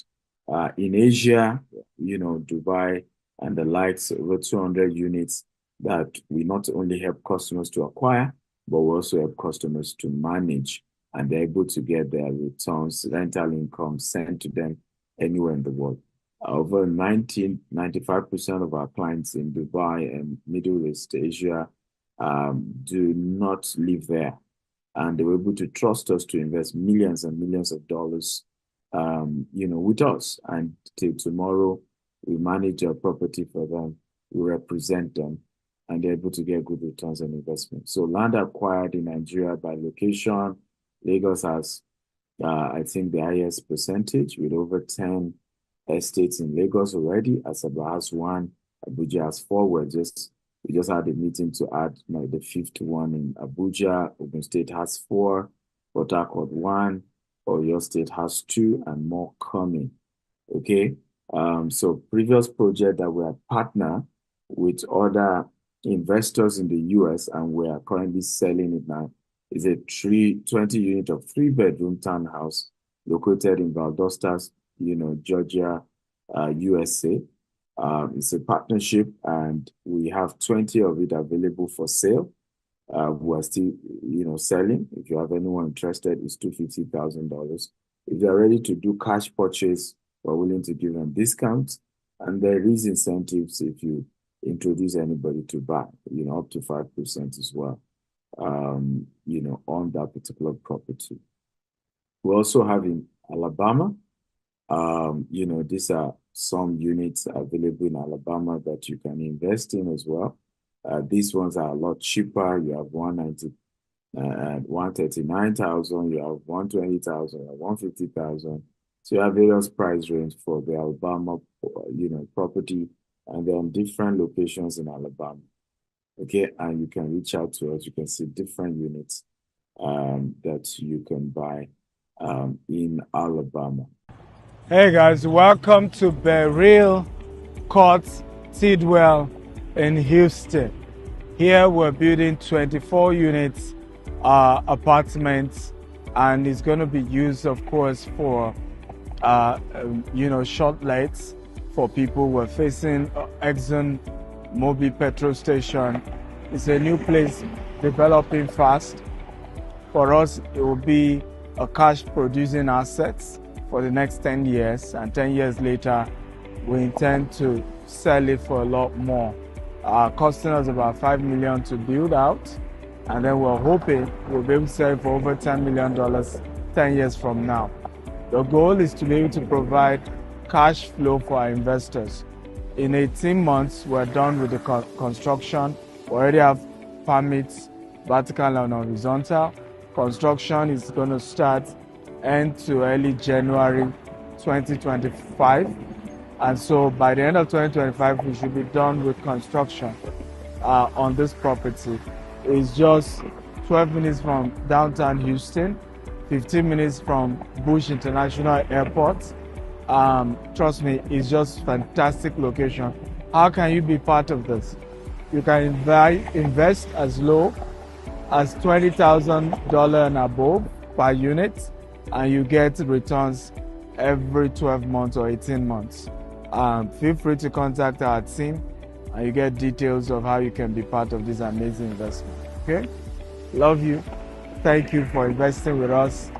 In Asia, Dubai and the likes, over 200 units that we not only help customers to acquire, but we also help customers to manage, and they're able to get their returns, rental income sent to them anywhere in the world. Over 95% of our clients in Dubai and Middle East Asia do not live there. And they were able to trust us to invest millions and millions of dollars, with us. And till tomorrow, we manage our property for them we represent them, and they're able to get good returns on investment. So land acquired in Nigeria by location, Lagos has, I think, the highest percentage with over 10 estates in Lagos already. Asaba has one, Abuja has four. We just had a meeting to add the fifth one in Abuja. Ogun State has four, Port Harcourt one, Oyo State has two, and more coming. Okay. So previous project that we are partner with other investors in the US, and we are currently selling it now, is a 20 unit of 3-bedroom townhouse located in Valdosta, Georgia, USA. It's a partnership, and we have 20 of it available for sale. We are still, selling. If you have anyone interested, it's $250,000. If they are ready to do cash purchase, we're willing to give them discounts. And there is incentives if you introduce anybody to buy, up to 5% as well, on that particular property. We also have in Alabama, these are some units available in Alabama that you can invest in as well. These ones are a lot cheaper. You have 139,000, you have 120,000, you have 150,000. So you have various price range for the Alabama, property, and then different locations in Alabama. Okay, and you can reach out to us. You can see different units that you can buy in Alabama. Hey guys, welcome to Beryl Court Tidwell in Houston. Here we're building 24 units apartments, and it's going to be used, of course, for short lights for people. We're facing Exxon Mobil petrol station. It's a new place developing fast. For us, it will be a cash producing assets for the next 10 years, and 10 years later we intend to sell it for a lot more, costing us about $5 million to build out, and then we're hoping we'll be able to sell it for over $10 million 10 years from now. The goal is to be able to provide cash flow for our investors. In 18 months, we're done with the construction. We already have permits, vertical and horizontal. Construction is going to start end to early January 2025. And so by the end of 2025, we should be done with construction on this property. It's just 12 minutes from downtown Houston, 15 minutes from Bush International Airport. Trust me, it's just fantastic location. How can you be part of this? You can invest as low as $20,000 and above per unit, and you get returns every 12 months or 18 months. Feel free to contact our team, and you get details of how you can be part of this amazing investment. Okay? Love you. Thank you for investing with us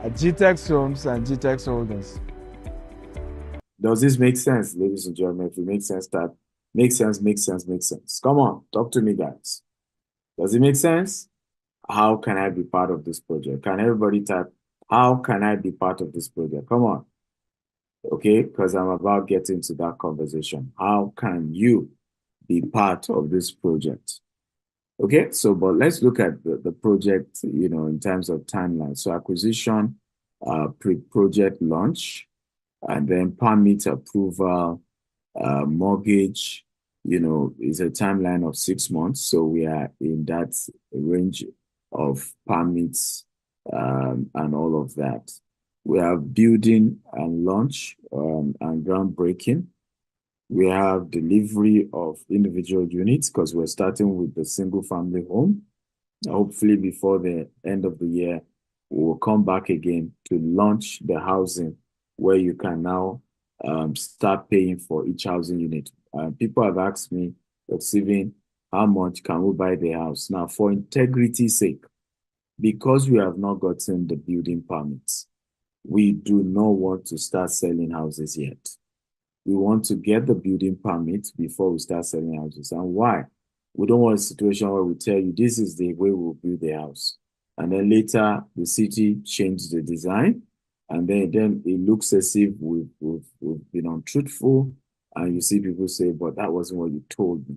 at GTEX Homes and GTEX Holdings. Does this make sense, ladies and gentlemen? If it makes sense, that makes sense. Come on, talk to me, guys. Does it make sense? How can I be part of this project? Can everybody type, how can I be part of this project? Come on. Okay, because I'm about getting to that conversation. How can you be part of this project? Okay, so but let's look at the project, in terms of timeline. So acquisition, pre-project launch, and then permit approval, mortgage, is a timeline of 6 months. So we are in that range of permits and all of that. We have building and launch and groundbreaking. We have delivery of individual units because we're starting with the single family home. Hopefully before the end of the year, we will come back again to launch the housing where you can now start paying for each housing unit. People have asked me, Steven, how much can we buy the house? Now, for integrity's sake, because we have not gotten the building permits, we do not want to start selling houses yet. We want to get the building permit before we start selling houses. And why? We don't want a situation where we tell you this is the way we'll build the house. And then later the city changed the design. And then it looks as if we've been untruthful And you see people say, but that wasn't what you told me.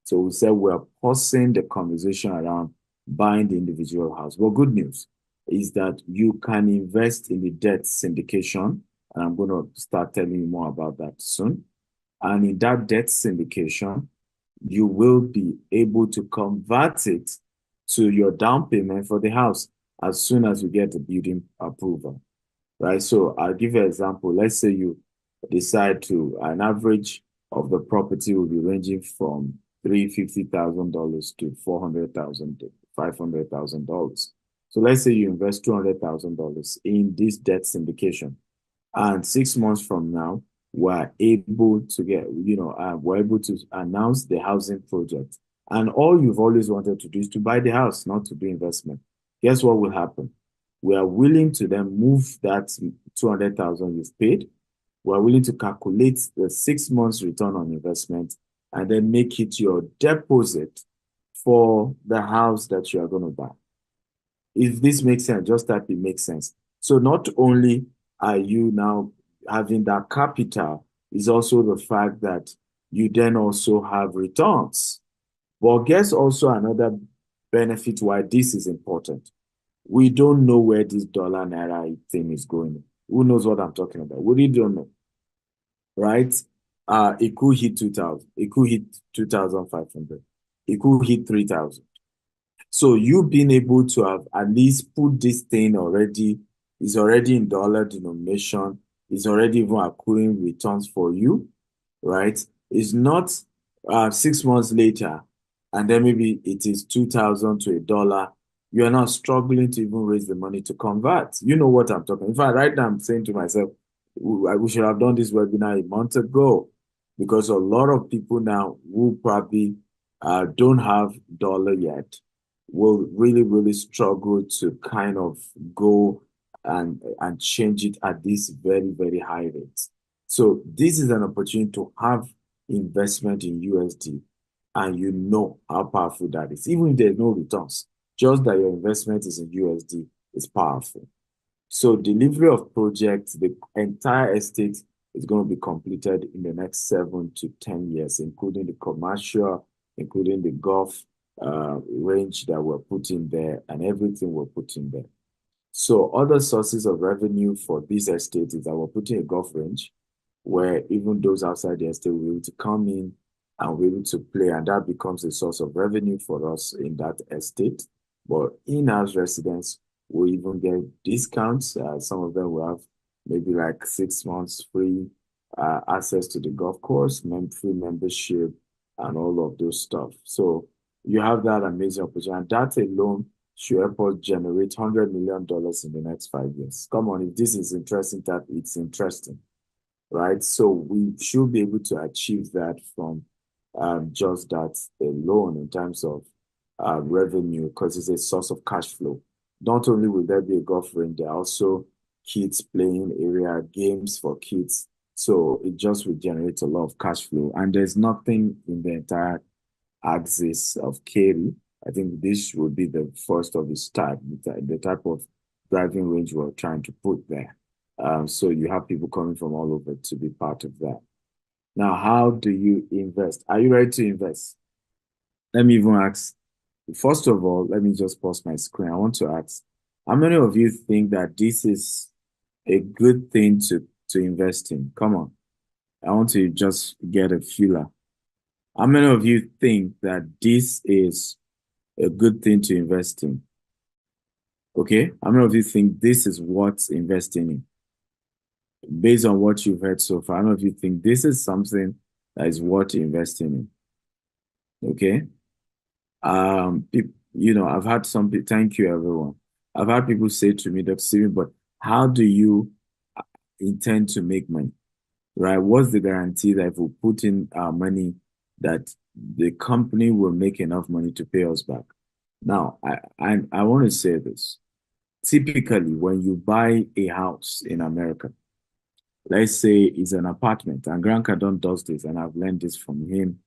So we said we're pausing the conversation around buying the individual house. Well, good news is that you can invest in the debt syndication. And I'm going to start telling you more about that soon. And in that debt syndication, you will be able to convert it to your down payment for the house as soon as you get the building approval, right? So I'll give you an example. Let's say you decide to, an average of the property will be ranging from $350,000 to $400,000 to $500,000. So let's say you invest $200,000 in this debt syndication, and 6 months from now, we're able to get, we're able to announce the housing project. And all you've always wanted to do is to buy the house, not to do investment. Guess what will happen? We are willing to then move that 200,000 you've paid. We're willing to calculate the 6 months return on investment and then make it your deposit for the house that you are going to buy. If this makes sense, just type it makes sense. So not only are you now having that capital, is also the fact that you then also have returns. But guess also another benefit why this is important. We don't know where this dollar naira thing is going. Who knows what I'm talking about? We really don't know, right? It could hit 2,000. It could hit 2,500. It could hit 3,000. So you being able to have at least put this thing already, is already in dollar denomination, is already even accruing returns for you, right? It's not 6 months later, and then maybe it is 2,000 to $1. You are not struggling to even raise the money to convert. You know what I'm talking. In fact, right now I'm saying to myself, we should have done this webinar a month ago, because a lot of people now who probably don't have dollar yet will really, really struggle to kind of go and change it at this very, very high rate. So this is an opportunity to have investment in USD, and you know how powerful that is. Even if there's no returns, just that your investment is in USD is powerful. So delivery of projects, the entire estate is going to be completed in the next 7 to 10 years, including the commercial, including the golf range that we're putting there, and everything we're putting there. So other sources of revenue for this estate is that we're putting a golf range where even those outside the estate will be able to come in and be able to play, and that becomes a source of revenue for us in that estate. But in-house residents will even get discounts. Some of them will have maybe like 6 months free access to the golf course, free membership, and all of those stuff. So you have that amazing opportunity. And that alone should help us generate $100 million in the next 5 years. Come on, if this is interesting, that it's interesting, right? So we should be able to achieve that from just that alone in terms of revenue, because it's a source of cash flow. Not only will there be a golf range, there are also kids playing area, games for kids. So it just will generate a lot of cash flow. And there's nothing in the entire axis of Kerry. I think this would be the first of its type, the type of driving range we're trying to put there. So you have people coming from all over to be part of that. Now, how do you invest? Are you ready to invest? Let me even ask, first of all, let me just pause my screen. I want to ask, how many of you think that this is a good thing to invest in? Come on. I want to just get a feeler. How many of you think that this is a good thing to invest in? Okay. How many of you think this is worth investing in? Based on what you've heard so far, how many of you think this is something that is worth investing in? Okay. I've had some people, thank you everyone. I've had people say to me, Dr. Steven, but how do you intend to make money? Right? What's the guarantee that if we put in our money, that the company will make enough money to pay us back? Now, I want to say this. Typically, when you buy a house in America, let's say it's an apartment, and Grant Cardone does this, and I've learned this from him.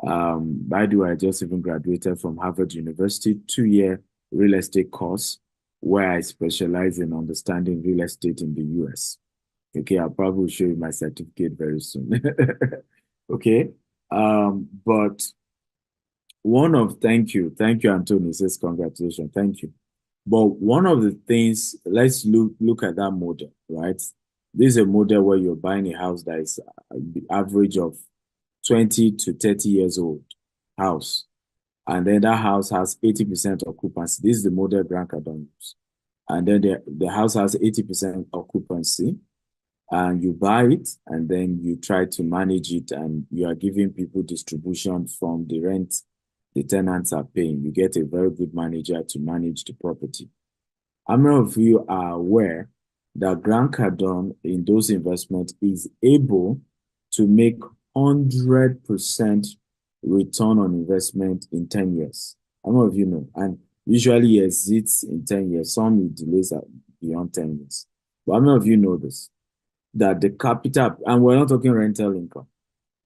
By the way, I just even graduated from Harvard University, 2-year real estate course, where I specialize in understanding real estate in the US. Okay, I'll probably show you my certificate very soon. Okay. But thank you, Anthony says congratulations, thank you. But one of the things, let's look at that model, right? This is a model where you're buying a house that is the average of 20 to 30 years old house. And then that house has 80% occupancy. This is the model Grant Cardone use. And then the house has 80% occupancy, and you buy it, and then you try to manage it, and you are giving people distribution from the rent the tenants are paying. You get a very good manager to manage the property. How many of you are aware that Grant Cardone in those investments is able to make 100% return on investment in 10 years? How many of you know? And usually he exits in 10 years. Some he delays beyond 10 years. But how many of you know this? That the capital, and we're not talking rental income,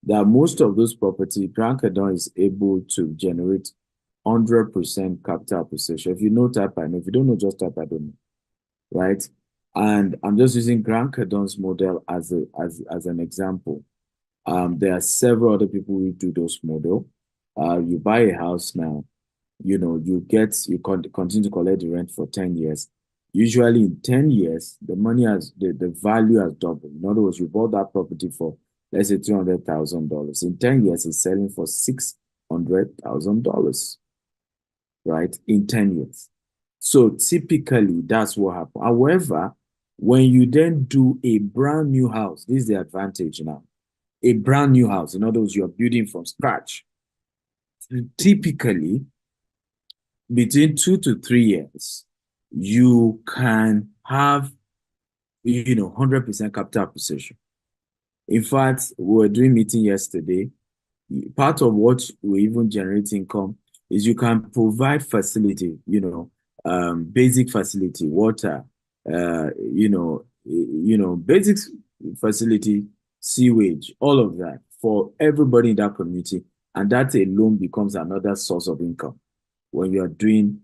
that most of those property, Grant Cardone is able to generate 100% capital appreciation. If you know, type I know. If you don't know, just type I don't know. Right? And I'm just using Grant Cardone's model as an example. There are several other people who do those model. You buy a house now, you continue to collect the rent for 10 years. Usually in 10 years, the value has doubled. In other words, you bought that property for, let's say, $300,000. In 10 years, it's selling for $600,000, right? In 10 years. So typically, that's what happens. However, when you then do a brand new house, this is the advantage now. A brand new house, in other words, you're building from scratch. Typically, between 2 to 3 years, you can have 100% capital appreciation. In fact, we were doing meeting yesterday. Part of what we even generate income is you can provide facility, basic facility, water, basic facility, sewage, all of that for everybody in that community, and that alone becomes another source of income when you're doing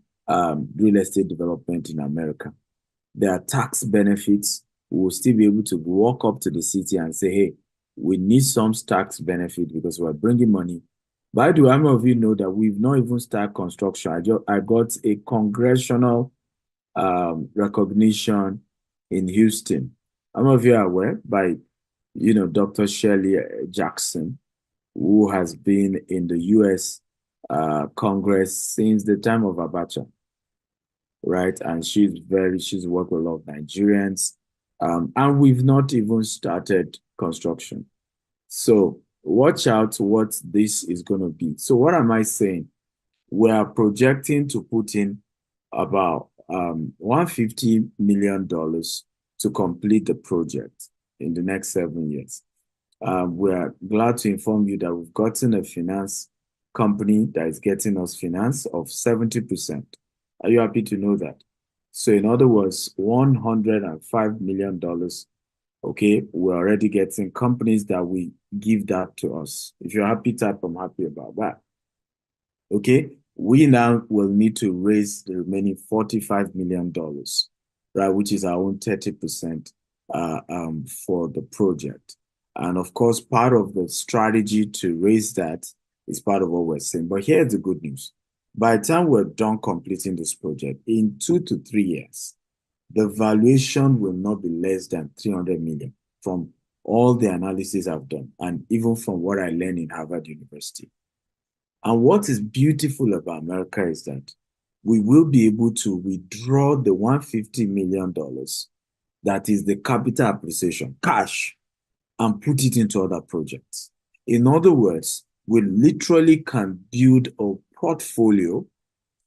real estate development in America. There are tax benefits. We will still be able to walk up to the city and say, hey, we need some tax benefit because we're bringing money. By the way, how many of you know that we've not even started construction? I got a congressional recognition in Houston. How many of you are aware by, Dr. Shirley Jackson, who has been in the U.S. Congress since the time of Abacha, right? And she's worked with a lot of Nigerians, and we've not even started construction. So watch out what this is going to be. So what am I saying? We are projecting to put in about $150 million to complete the project in the next 7 years. We are glad to inform you that we've gotten a finance company that is getting us finance of 70%. Are you happy to know that? So in other words, $105 million. Okay, we're already getting companies that will give that to us. If you're happy, type I'm happy about that. Okay, we now will need to raise the remaining $45 million, right, which is our own 30% for the project. And of course, part of the strategy to raise that is part of what we're saying. But here's the good news. By the time we're done completing this project, in 2 to 3 years, the valuation will not be less than 300 million from all the analysis I've done, and even from what I learned in Harvard University. And what is beautiful about America is that we will be able to withdraw the $150 million that is the capital appreciation, cash, and put it into other projects. In other words, we literally can build a portfolio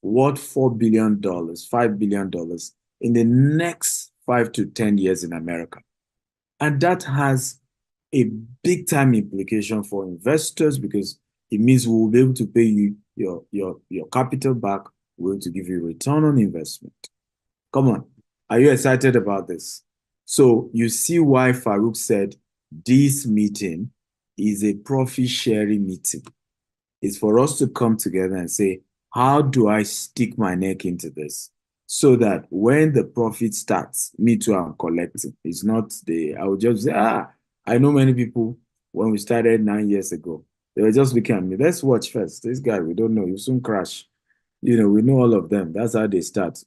worth $4 billion, $5 billion in the next 5 to 10 years in America. And that has a big time implication for investors because it means we will be able to pay you your capital back. We're going to give you return on investment. Come on. Are you excited about this? So you see why Farouk said this meeting is a profit sharing meeting. It's for us to come together and say, how do I stick my neck into this? So that when the profit starts, me too, I'm collecting. It's not I will just say, I know many people when we started 9 years ago. They were just looking at me. Let's watch first. This guy, we don't know. You soon crash. We know all of them. That's how they start.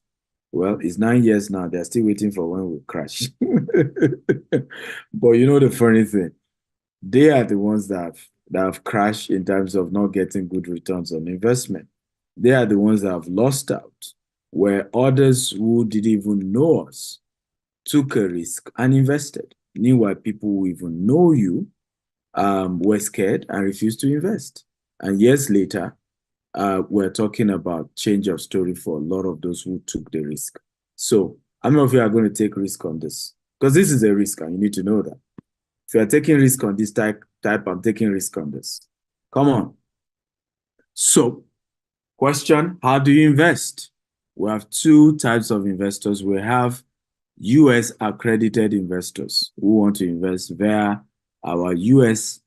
Well, it's 9 years now. They're still waiting for when we crash. But the funny thing, they are the ones that have crashed in terms of not getting good returns on investment. They are the ones that have lost out, where others who didn't even know us took a risk and invested. Meanwhile, people who even know you were scared and refused to invest. And years later, we're talking about change of story for a lot of those who took the risk. So how many of you are going to take risk on this? Because this is a risk and you need to know that. If you are taking risk on this type, I'm taking risk on this. Come on. So, question, how do you invest? We have two types of investors. We have US accredited investors who want to invest via our US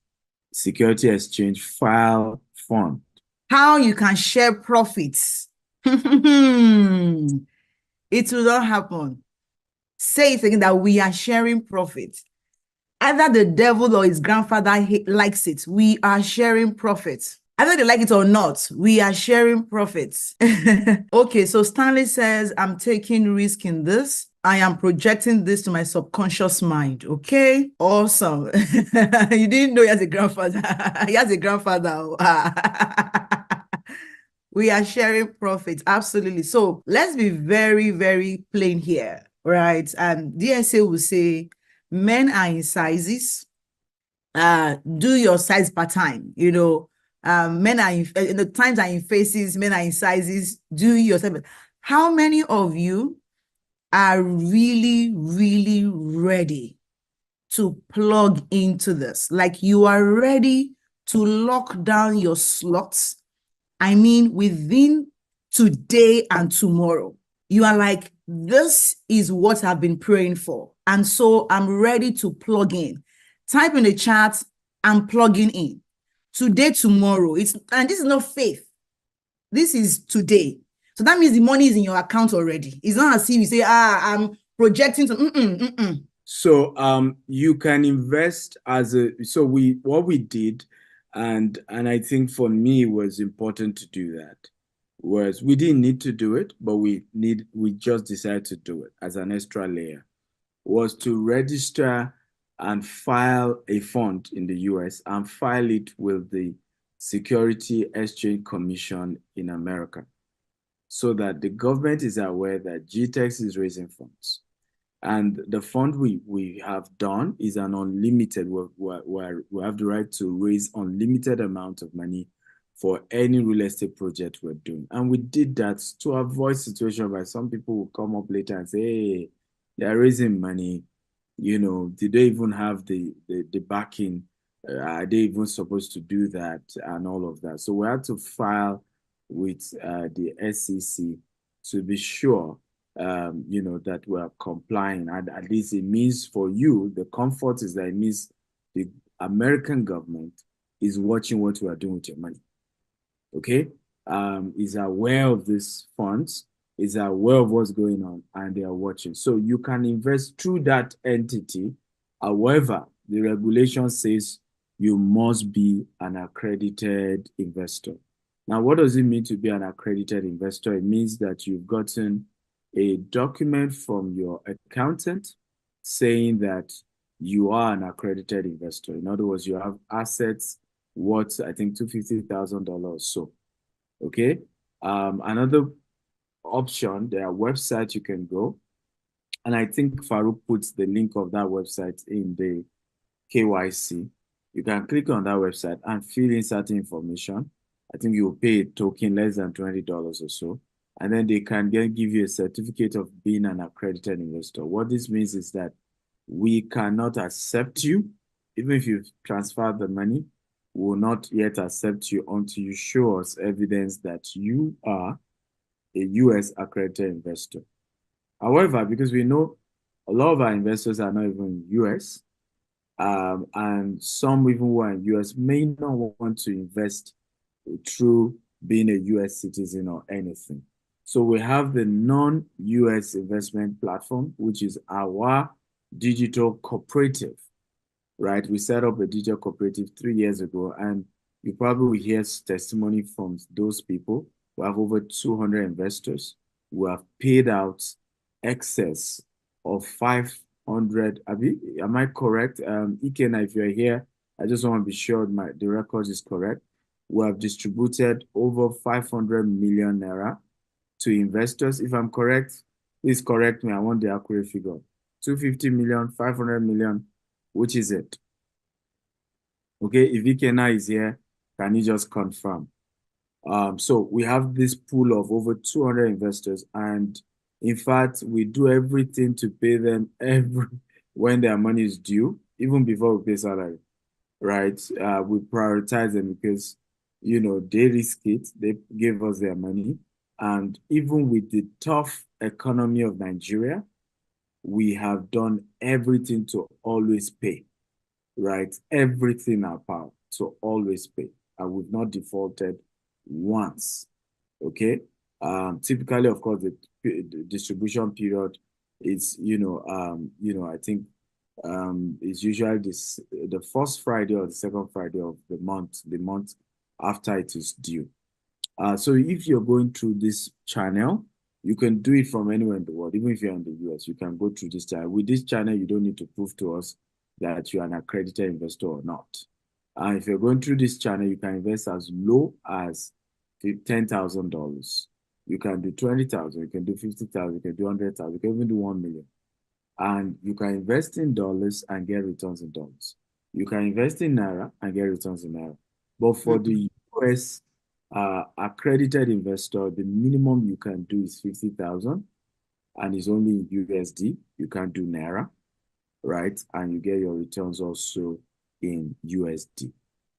Security Exchange file fund. How you can share profits. It will not happen. Say it again, that we are sharing profits. Either the devil or his grandfather likes it. We are sharing profits. Either they like it or not, we are sharing profits. Okay, so Stanley says, I'm taking risk in this. I am projecting this to my subconscious mind. Okay, awesome. You didn't know he has a grandfather. He has a grandfather. We are sharing profits. Absolutely. So let's be very, very plain here, right? And DSA will say, men are in sizes. Do your size per time. Men are in the times are in faces, men are in sizes. Do your size. How many of you are really, really ready to plug into this? Like, you are ready to lock down your slots. I mean, within today and tomorrow. You are like, this is what I've been praying for. And so I'm ready to plug in. Type in the chat, I'm plugging in. Today, tomorrow. And this is not faith. This is today. So that means the money is in your account already. It's not as if you say, I'm projecting to So you can invest what we did, and I think for me it was important to do that, was we didn't need to do it, but we just decided to do it as an extra layer, was to register and file a fund in the US and file it with the Security Exchange Commission in America, so that the government is aware that GTEx is raising funds. And the fund we have done is an unlimited, where we have the right to raise unlimited amount of money for any real estate project we're doing. And we did that to avoid situation where some people will come up later and say, hey, they're raising money. Did they even have the backing? Are they even supposed to do that and all of that? So we had to file with the SEC to be sure that we're complying. And at least it means for you, the comfort is that it means the American government is watching what we are doing with your money. Okay? Is aware of these funds, is aware of what's going on, and they are watching. So you can invest through that entity. However, the regulation says you must be an accredited investor. Now, what does it mean to be an accredited investor? It means that you've gotten a document from your accountant saying that you are an accredited investor. In other words, you have assets worth, I think, $250,000. So, okay. Another option, there are websites you can go. And I think Farouk puts the link of that website in the KYC. You can click on that website and fill in certain information. I think you'll pay a token less than $20 or so. And then they can then give you a certificate of being an accredited investor. What this means is that we cannot accept you, even if you've transferred the money, we will not yet accept you until you show us evidence that you are a US accredited investor. However, because we know a lot of our investors are not even US, and some even who are in US may not want to invest through being a US citizen or anything. So we have the non-US investment platform, which is our digital cooperative. right? We set up a digital cooperative 3 years ago, and you probably will hear testimony from those people. We have over 200 investors who have paid out excess of 500. Am I correct? Ikena, if you're here, I just want to be sure the record is correct. We have distributed over 500 million naira to investors. If I'm correct, please correct me. I want the accurate figure. 250 million, 500 million, which is it? Okay, if Ikena is here, can you just confirm? So we have this pool of over 200 investors, and in fact, we do everything to pay them when their money is due, even before we pay salary, right? We prioritize them because, they risk it. They give us their money. And even with the tough economy of Nigeria, we have done everything to always pay, right? Everything in our power to always pay. And we've not defaulted once, okay? Typically, of course, the distribution period is, I think is usually the first Friday or the second Friday of the month after it is due. So if you're going through this channel, you can do it from anywhere in the world. Even if you're in the US, you can go through this channel. With this channel, you don't need to prove to us that you're an accredited investor or not. If you're going through this channel, you can invest as low as $10,000. You can do 20,000, you can do 50,000, you can do 100,000, you can even do 1 million. And you can invest in dollars and get returns in dollars. You can invest in Naira and get returns in Naira. But for the US accredited investor, the minimum you can do is 50,000 and it's only in USD. You can't do Naira, right? And you get your returns also in USD.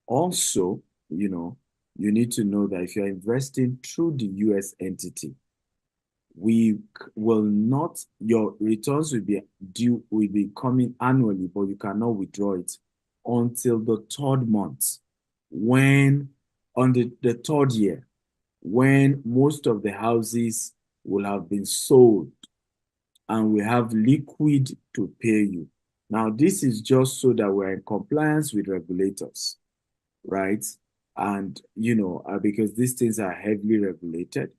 Also, you need to know that if you're investing through the US entity, your returns will be coming annually, but you cannot withdraw it until the third month, on the third year, when most of the houses will have been sold and we have liquid to pay you. Now, this is just so that we're in compliance with regulators, right? And, because these things are heavily regulated,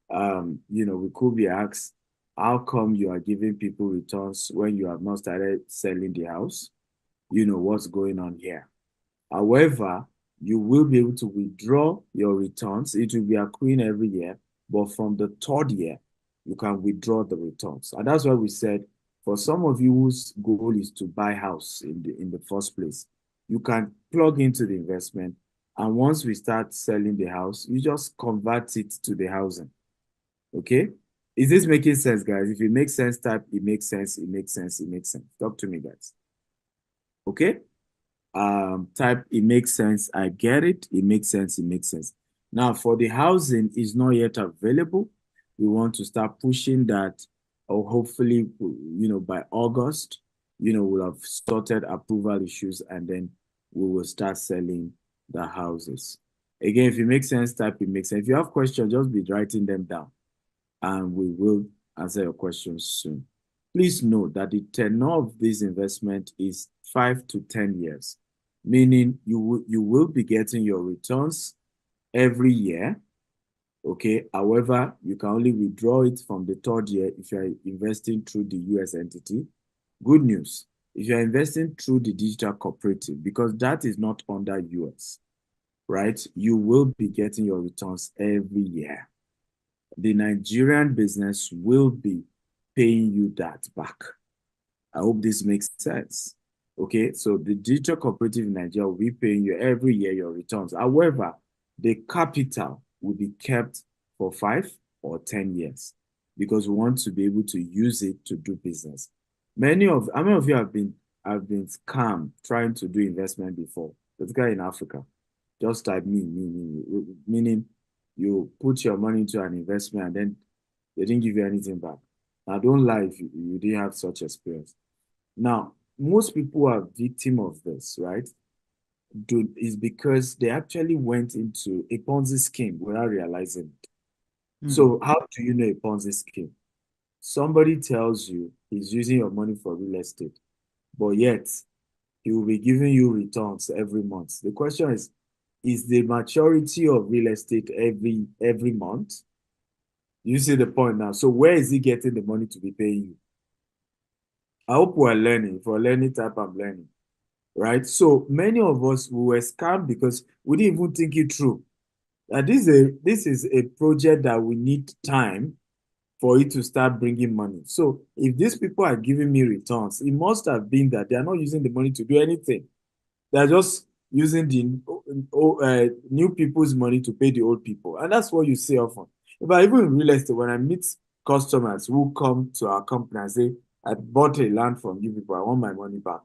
we could be asked, how come you are giving people returns when you have not started selling the house? What's going on here? However, you will be able to withdraw your returns. It will be accruing every year, but from the third year, you can withdraw the returns. And that's why we said, for some of you whose goal is to buy house in the first place, you can plug into the investment. And once we start selling the house, you just convert it to the housing. Okay? Is this making sense, guys? If it makes sense, type it makes sense, it makes sense, it makes sense. Talk to me, guys. Okay? Type it makes sense, I get it, it makes sense, it makes sense. Now, for the housing is not yet available. We want to start pushing that, or hopefully, by August, we'll have sorted approval issues and then we will start selling the houses. Again, if it makes sense, type it makes sense. If you have questions, just be writing them down and we will answer your questions soon. Please note that the tenure of this investment is 5 to 10 years, meaning you will be getting your returns every year, okay? However, you can only withdraw it from the third year if you're investing through the US entity. Good news, if you're investing through the digital cooperative, because that is not under US, right? You will be getting your returns every year. The Nigerian business will be paying you that back. I hope this makes sense. Okay, so the digital cooperative in Nigeria will be paying you every year your returns. However, the capital will be kept for 5 or 10 years because we want to be able to use it to do business. How many of you have been scammed trying to do investment before, particularly in Africa? Just type me, meaning you put your money into an investment and then they didn't give you anything back. Now, don't lie if you didn't have such experience. Now, most people are victim of this, right? Is because they actually went into a Ponzi scheme without realizing it. So how do you know a Ponzi scheme? Somebody tells you he's using your money for real estate, but yet he will be giving you returns every month. The question is the maturity of real estate every month? You see the point now. So where is he getting the money to be paying you? I hope we're learning. For learning type, I'm learning. Right? So many of us we were scammed because we didn't even think it through. That this is a project that we need time for it to start bringing money. So if these people are giving me returns, it must have been that they are not using the money to do anything. They're just using the new people's money to pay the old people. And that's what you see often. But even in real estate, when I meet customers who come to our company and say, I bought a land from you people, I want my money back.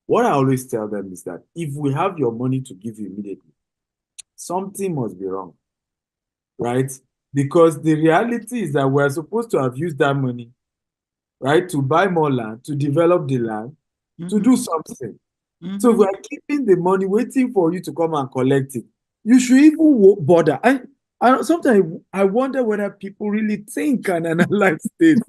What I always tell them is that if we have your money to give you immediately, something must be wrong, right? Because the reality is that we're supposed to have used that money, right, to buy more land, to develop the land, to do something. So if we are keeping the money waiting for you to come and collect it, you should even bother. I sometimes I wonder whether people really think and analyze this,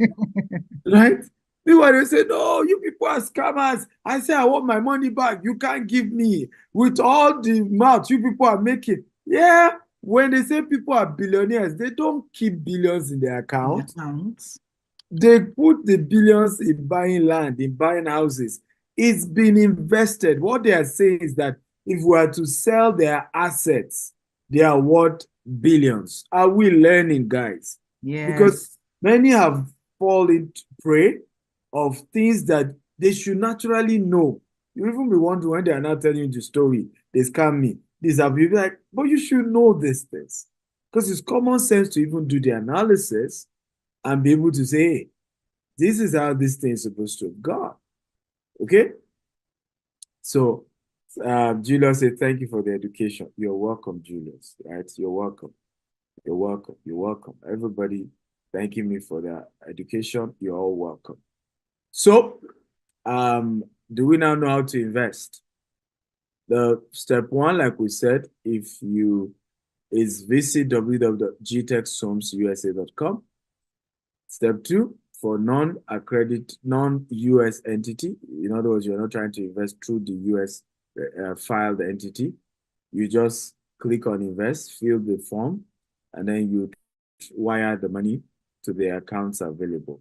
right? Meanwhile, they say, no, you people are scammers. I say, I want my money back. You can't give me with all the mouth you people are making. Yeah, when they say people are billionaires, they don't keep billions in their account. They put the billions in buying land, in buying houses. It's been invested. What they are saying is that if we are to sell their assets, they are worth billions. Are we learning, guys? Yes. Because many have fallen prey of things that they should naturally know. You even be wondering when they are not telling you the story, they scam me. These are people like, but you should know these things. Because it's common sense to even do the analysis and be able to say, hey, this is how this thing is supposed to have gone. Okay? So, Julius said, thank you for the education. You're welcome, Julius, right? You're welcome. You're welcome. You're welcome. Everybody thanking me for the education. You're all welcome. So, do we now know how to invest? The step one, like we said, if you is visit www.gtechsomsusa.com. Step two, for non-US entity, in other words, you're not trying to invest through the US filed entity, you just click on invest, fill the form, and then you wire the money to the accounts available.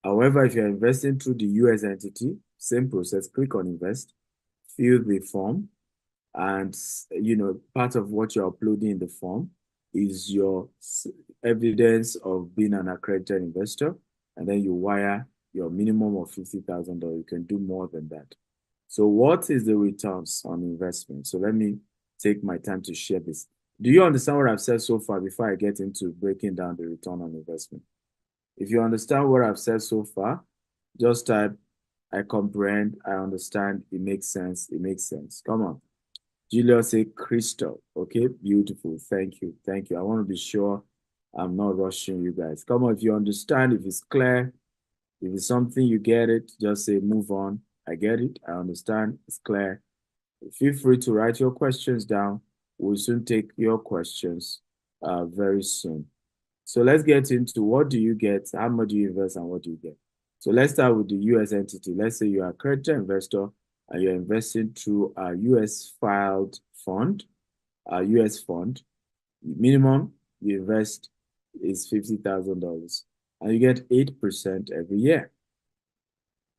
However, if you're investing through the US entity, same process, click on invest, fill the form, and part of what you're uploading in the form is your evidence of being an accredited investor, and then you wire your minimum of $50,000. You can do more than that. So what is the returns on investment? So let me take my time to share this. Do you understand what I've said so far before I get into breaking down the return on investment? If you understand what I've said so far, just type, I comprehend, I understand, it makes sense, it makes sense. Come on. Julius say crystal. Okay, beautiful. Thank you. Thank you. I want to be sure I'm not rushing you guys. Come on, if you understand, if it's clear, if it's something you get it, just say move on. I get it. I understand. It's clear. Feel free to write your questions down. We'll soon take your questions very soon. So let's get into what do you get, how much do you invest, and what do you get? So let's start with the US entity. Let's say you're a accredited investor and you're investing through a US filed fund, a US fund. Minimum you invest is $50,000 and you get 8% every year.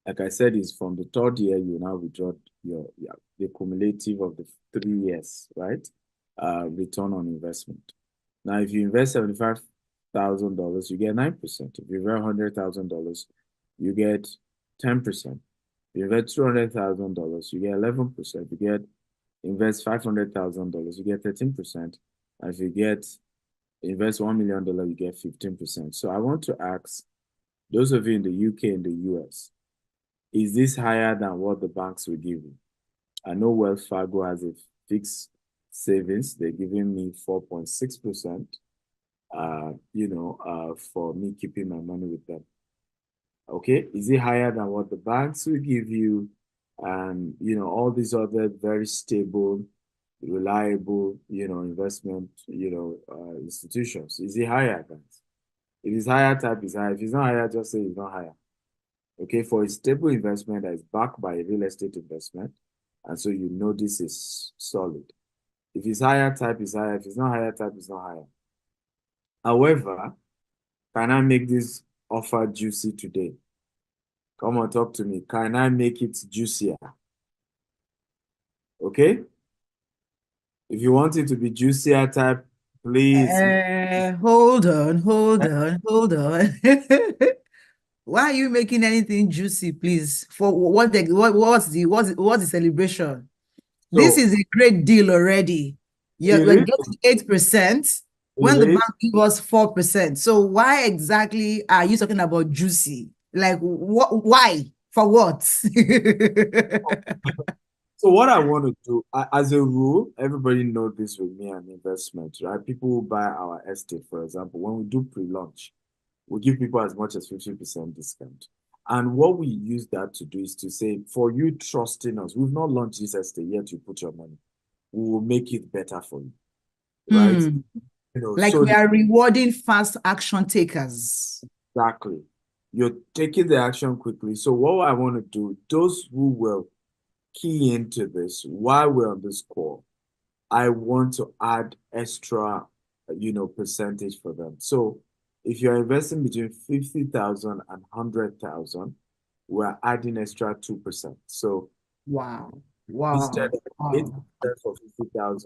Like I said, it's from the third year, you now withdraw the cumulative of the 3 years, right? Return on investment. Now, if you invest $75,000, you get 9%. If you invest $100,000, you get 10%. If you invest $200,000, you get 11%. If you invest $500,000, you get 13%. And if you invest $1 million, you get 15%. So I want to ask those of you in the UK and the US, is this higher than what the banks will give you? I know Wells Fargo has a fixed savings. They're giving me 4.6%, for me keeping my money with them. Okay, is it higher than what the banks will give you? And, all these other very stable, reliable, investment, institutions. Is it higher, guys? If it's higher, type is higher. If it's not higher, just say it's not higher. Okay, for a stable investment that is backed by a real estate investment, And so you know this is solid. If it's higher, type is higher. If it's not higher, type is not higher. However, can I make this offer juicy today? Come on, talk to me. Can I make it juicier? Okay? If you want it to be juicier, type, please. Hold on. Why are you making anything juicy, please? For what's the celebration? This So is a great deal already. it We're is, getting 8% when it the is. bank give us 4%. So why exactly are you talking about juicy? Like what? Why? For what? So what I want to do, as a rule, everybody know this with me and investment, right? People who buy our estate, for example, when we do pre-launch, we give people as much as 50% discount. And what we use that to do is to say, for you trusting us, we've not launched this estate yet, you put your money. We will make it better for you, right? Hmm. Like So we are rewarding fast action takers. exactly. You're taking the action quickly. So what I want to do, those who will key into this while we're on this call, I want to add extra, percentage for them. So if you're investing between 50,000 and 100,000, we're adding extra 2%. So Wow. instead Wow. of Wow. 8% for 50,000,